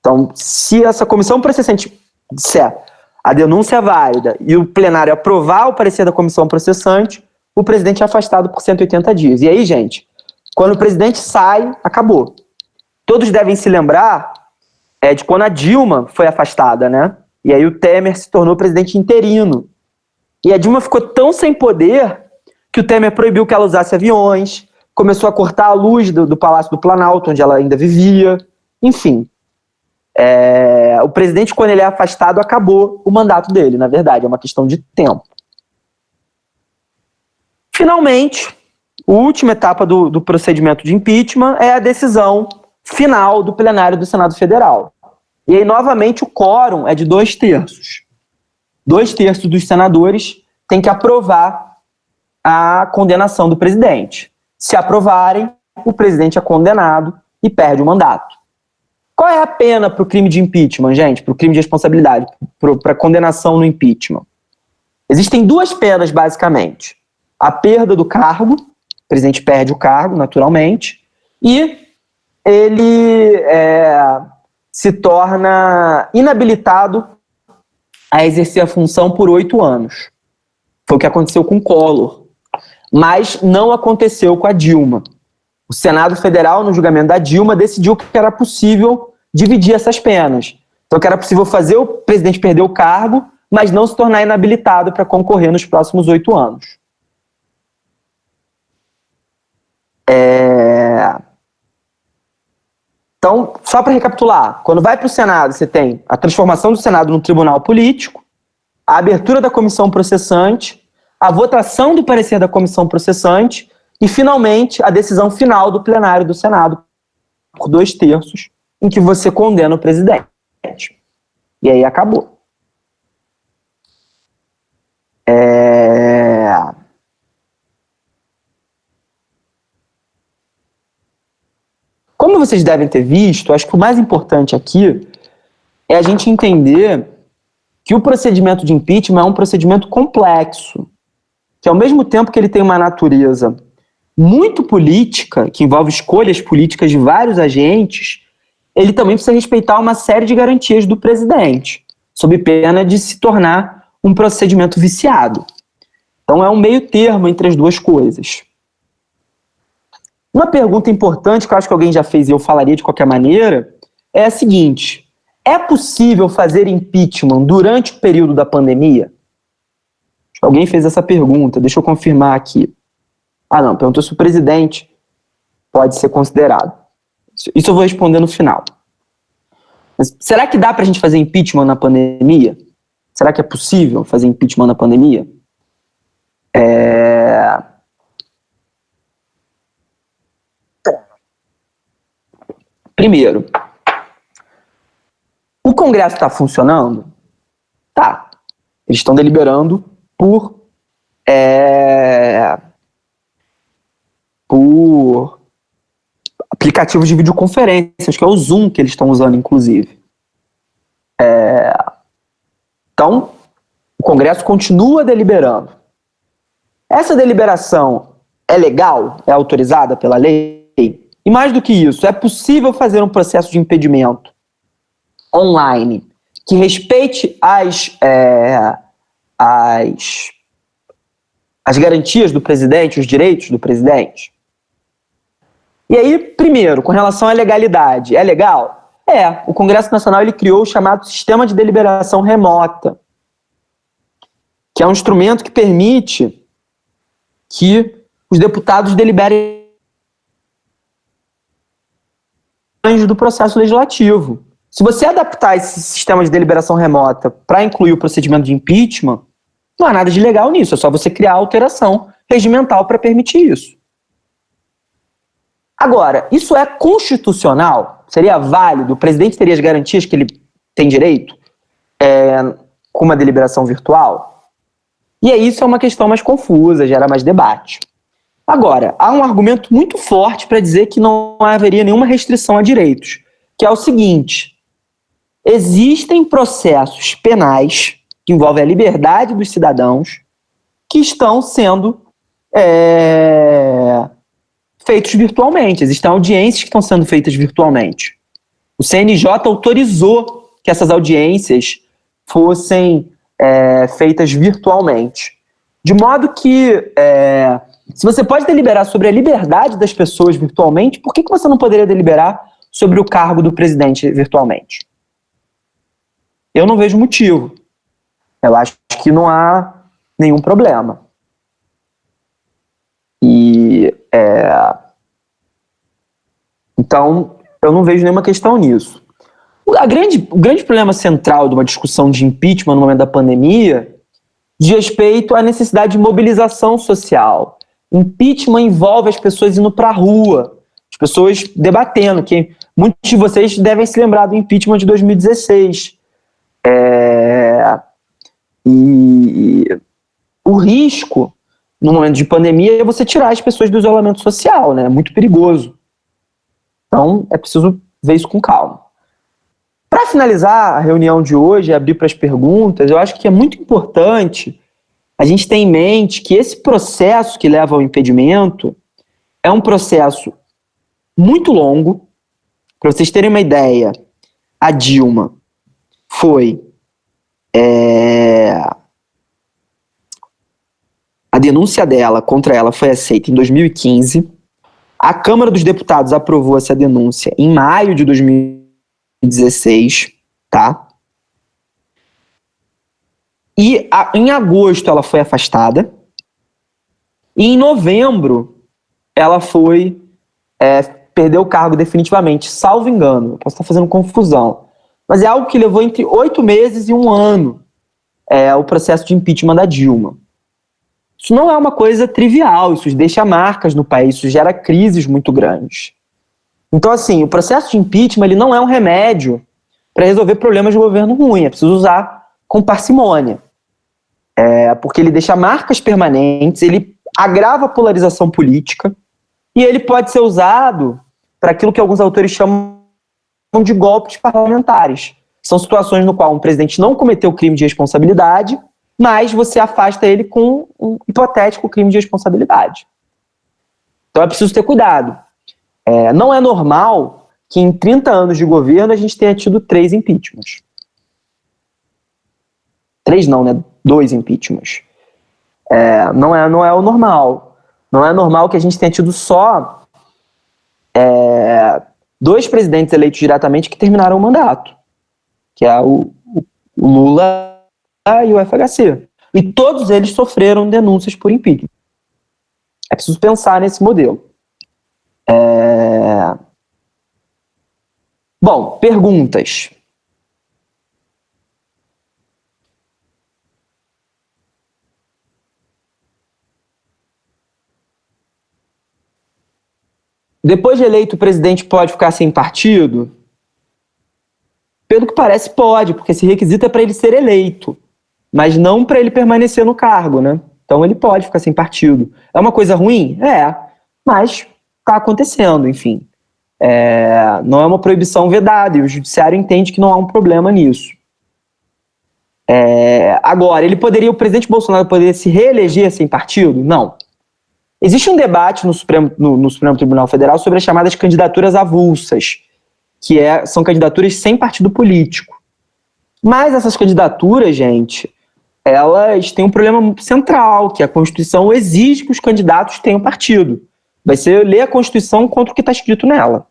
A: Então, se essa comissão processante disser a denúncia é válida e o plenário aprovar o parecer da comissão processante, o presidente é afastado por 180 dias. E aí, gente, quando o presidente sai, acabou. Todos devem se lembrar de quando a Dilma foi afastada, né? E aí o Temer se tornou presidente interino. E a Dilma ficou tão sem poder que o Temer proibiu que ela usasse aviões, começou a cortar a luz do Palácio do Planalto, onde ela ainda vivia. Enfim, o presidente, quando ele é afastado, acabou o mandato dele, na verdade, é uma questão de tempo. Finalmente, a última etapa do procedimento de impeachment é a decisão final do plenário do Senado Federal. E aí, novamente, o quórum é de 2/3. 2/3 dos senadores têm que aprovar a condenação do presidente. Se aprovarem, o presidente é condenado e perde o mandato. Qual é a pena para o crime de impeachment, gente? Para o crime de responsabilidade, para a condenação no impeachment? Existem 2 penas, basicamente. A perda do cargo, o presidente perde o cargo, naturalmente, e ele se torna inabilitado a exercer a função por 8 anos. Foi o que aconteceu com Collor. Mas não aconteceu com a Dilma. O Senado Federal, no julgamento da Dilma, decidiu que era possível dividir essas penas. Então, que era possível fazer o presidente perder o cargo, mas não se tornar inabilitado para concorrer nos próximos 8 anos. Então, só para recapitular, quando vai para o Senado, você tem a transformação do Senado num tribunal político, a abertura da comissão processante, a votação do parecer da comissão processante e, finalmente, a decisão final do plenário do Senado, por 2/3, em que você condena o presidente. E aí acabou. Como vocês devem ter visto, acho que o mais importante aqui é a gente entender que o procedimento de impeachment é um procedimento complexo, que ao mesmo tempo que ele tem uma natureza muito política, que envolve escolhas políticas de vários agentes, ele também precisa respeitar uma série de garantias do presidente, sob pena de se tornar um procedimento viciado. Então é um meio termo entre as duas coisas. Uma pergunta importante, que eu acho que alguém já fez e eu falaria de qualquer maneira, é a seguinte: é possível fazer impeachment durante o período da pandemia? Alguém fez essa pergunta, deixa eu confirmar aqui. Não, perguntou se o presidente pode ser considerado. Isso eu vou responder no final. Mas será que dá pra gente fazer impeachment na pandemia? Será que é possível fazer impeachment na pandemia? Primeiro, o Congresso está funcionando? Tá. Eles estão deliberando por aplicativos de videoconferência, acho que é o Zoom que eles estão usando, inclusive. Então, o Congresso continua deliberando. Essa deliberação é legal? É autorizada pela lei? E mais do que isso, é possível fazer um processo de impedimento online que respeite as garantias do presidente, os direitos do presidente? E aí, primeiro, com relação à legalidade, é legal? O Congresso Nacional ele criou o chamado Sistema de Deliberação Remota, que é um instrumento que permite que os deputados deliberem do processo legislativo. Se você adaptar esse sistema de deliberação remota para incluir o procedimento de impeachment, não há nada de legal nisso, é só você criar a alteração regimental para permitir isso. Agora, isso é constitucional? Seria válido? O presidente teria as garantias que ele tem direito com uma deliberação virtual? E aí isso é uma questão mais confusa, gera mais debate. Agora, há um argumento muito forte para dizer que não haveria nenhuma restrição a direitos, que é o seguinte: existem processos penais que envolvem a liberdade dos cidadãos que estão sendo feitos virtualmente. Existem audiências que estão sendo feitas virtualmente. O CNJ autorizou que essas audiências fossem feitas virtualmente. De modo que, se você pode deliberar sobre a liberdade das pessoas virtualmente, por que você não poderia deliberar sobre o cargo do presidente virtualmente? Eu não vejo motivo. Eu acho que não há nenhum problema. Então, eu não vejo nenhuma questão nisso. O grande problema central de uma discussão de impeachment no momento da pandemia diz respeito à necessidade de mobilização social. Impeachment envolve as pessoas indo para a rua, as pessoas debatendo, que muitos de vocês devem se lembrar do impeachment de 2016. E o risco, no momento de pandemia, é você tirar as pessoas do isolamento social, né? É muito perigoso. Então, é preciso ver isso com calma. Para finalizar a reunião de hoje e abrir para as perguntas, eu acho que é muito importante a gente ter em mente que esse processo que leva ao impedimento é um processo muito longo. Para vocês terem uma ideia, a Dilma foi... A denúncia dela contra ela foi aceita em 2015. A Câmara dos Deputados aprovou essa denúncia em maio de 2015. 2016, tá? E em agosto ela foi afastada. E em novembro ela perdeu o cargo definitivamente, salvo engano. Posso estar fazendo confusão. Mas é algo que levou entre 8 meses e 1 ano o processo de impeachment da Dilma. Isso não é uma coisa trivial, isso deixa marcas no país, isso gera crises muito grandes. Então, assim, o processo de impeachment ele não é um remédio para resolver problemas de governo ruim, é preciso usar com parcimônia. Porque ele deixa marcas permanentes, ele agrava a polarização política e ele pode ser usado para aquilo que alguns autores chamam de golpes parlamentares. São situações no qual um presidente não cometeu crime de responsabilidade, mas você afasta ele com um hipotético crime de responsabilidade. Então é preciso ter cuidado. Não é normal que em 30 anos de governo a gente tenha tido 3 impeachments. 3 não, né? 2 impeachments. Não é o normal. Não é normal que a gente tenha tido só 2 presidentes eleitos diretamente que terminaram o mandato, que é o Lula e o FHC. E todos eles sofreram denúncias por impeachment. É preciso pensar nesse modelo. Bom, perguntas. Depois de eleito, o presidente pode ficar sem partido? Pelo que parece, pode, porque esse requisito é para ele ser eleito, mas não para ele permanecer no cargo, né? Então ele pode ficar sem partido. É uma coisa ruim? Mas está acontecendo, enfim. Não é uma proibição vedada, e o judiciário entende que não há um problema nisso. Agora, o presidente Bolsonaro poderia se reeleger sem partido? Não. Existe um debate no Supremo Tribunal Federal sobre as chamadas candidaturas avulsas, que são candidaturas sem partido político. Mas essas candidaturas, gente, elas têm um problema central, que a Constituição exige que os candidatos tenham partido. Vai ser ler a Constituição contra o que está escrito nela.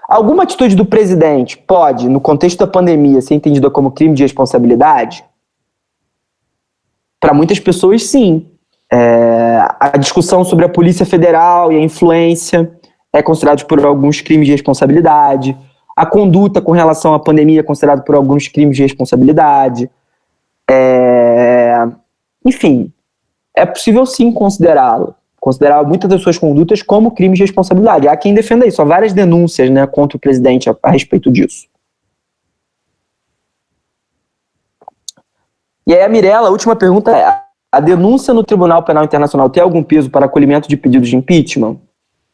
A: Alguma atitude do presidente pode, no contexto da pandemia, ser entendida como crime de responsabilidade? Para muitas pessoas, sim. A discussão sobre a Polícia Federal e a influência é considerado por alguns crimes de responsabilidade. A conduta com relação à pandemia é considerada por alguns crimes de responsabilidade. Enfim, é possível sim considerar muitas das suas condutas como crimes de responsabilidade. Há quem defenda isso, há várias denúncias, né, contra o presidente a respeito disso. E aí a Mirella, a última pergunta é: a denúncia no Tribunal Penal Internacional tem algum peso para acolhimento de pedidos de impeachment?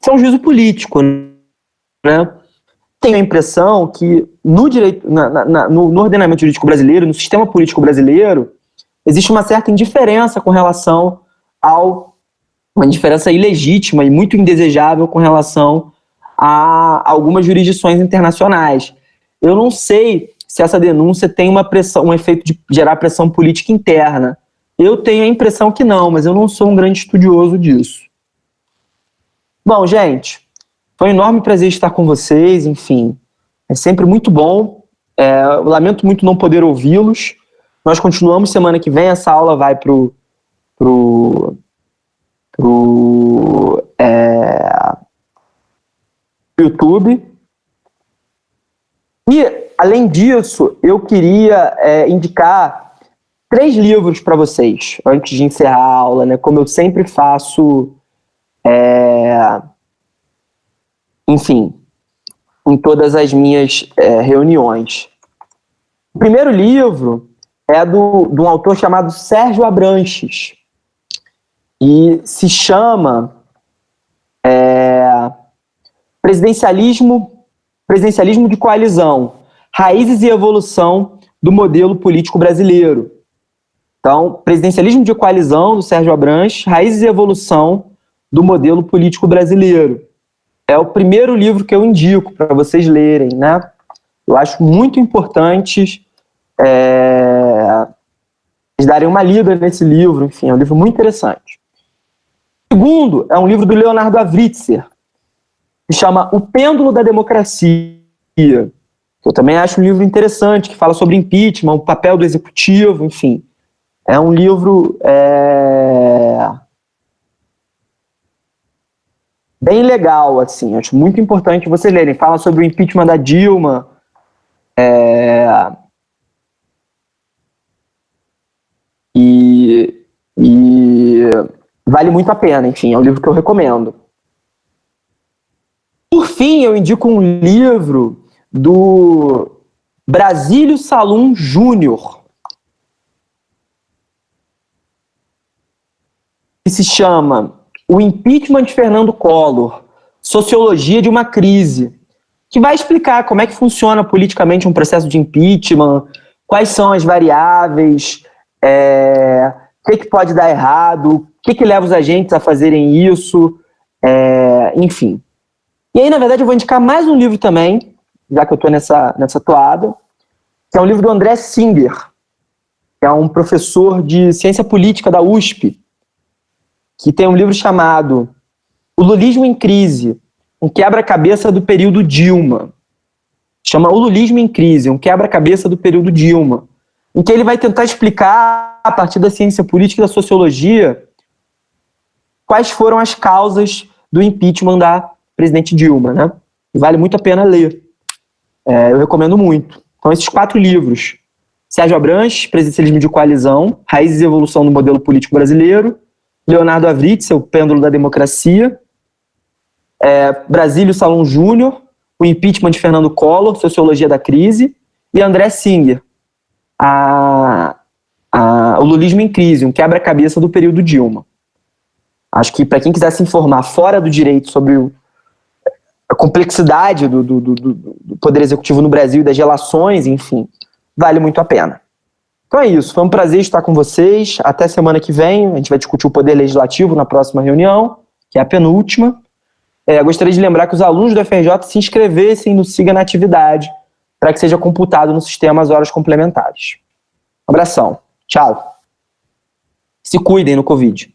A: Isso é um juízo político, né? Tenho a impressão que no ordenamento jurídico brasileiro, no sistema político brasileiro, existe uma certa indiferença com relação uma indiferença ilegítima e muito indesejável com relação a algumas jurisdições internacionais. Eu não sei se essa denúncia tem um efeito de gerar pressão política interna. Eu tenho a impressão que não, mas eu não sou um grande estudioso disso. Bom, gente, foi um enorme prazer estar com vocês, enfim, é sempre muito bom. Lamento muito não poder ouvi-los. Nós continuamos semana que vem, essa aula vai pro YouTube. E, além disso, eu queria indicar 3 livros para vocês, antes de encerrar a aula, né? Como eu sempre faço, enfim, em todas as minhas reuniões. O primeiro livro é de um autor chamado Sérgio Abranches, e se chama Presidencialismo de Coalizão, Raízes e Evolução do Modelo Político Brasileiro. Então, Presidencialismo de Coalizão, do Sérgio Abranches, Raízes e Evolução do Modelo Político Brasileiro. É o primeiro livro que eu indico para vocês lerem, né? Eu acho muito importante vocês darem uma lida nesse livro, enfim, é um livro muito interessante. O segundo é um livro do Leonardo Avritzer, se chama O Pêndulo da Democracia. Eu também acho um livro interessante, que fala sobre impeachment, o papel do executivo, enfim. É um livro bem legal, assim, acho muito importante vocês lerem. Fala sobre o impeachment da Dilma, e vale muito a pena, enfim, é um livro que eu recomendo. Por fim, eu indico um livro do Brasílio Salum Júnior, que se chama O Impeachment de Fernando Collor, Sociologia de uma Crise, que vai explicar como é que funciona politicamente um processo de impeachment, quais são as variáveis, o que pode dar errado, o que leva os agentes a fazerem isso, enfim. E aí, na verdade, eu vou indicar mais um livro também, já que eu estou nessa toada, que é um livro do André Singer, que é um professor de ciência política da USP, que tem um livro chamado O Lulismo em Crise, um quebra-cabeça do período Dilma. Chama O Lulismo em Crise, um quebra-cabeça do período Dilma, em que ele vai tentar explicar, a partir da ciência política e da sociologia, quais foram as causas do impeachment da presidente Dilma, né? E vale muito a pena ler. Eu recomendo muito. Então, esses 4 livros. Sérgio Abranches, Presidencialismo de Coalizão, Raízes e Evolução do Modelo Político Brasileiro. Leonardo Avritz, O Pêndulo da Democracia. Brasílio Salum Júnior, O Impeachment de Fernando Collor, Sociologia da Crise. E André Singer, O Lulismo em Crise, um quebra-cabeça do período Dilma. Acho que, para quem quiser se informar fora do direito sobre a complexidade do poder executivo no Brasil e das relações, enfim, vale muito a pena. Então é isso, foi um prazer estar com vocês. Até semana que vem, a gente vai discutir o poder legislativo na próxima reunião, que é a penúltima. Gostaria de lembrar que os alunos do FRJ se inscrevessem no Siga na Atividade, para que seja computado no sistema as horas complementares. Um abração, tchau. Se cuidem no Covid.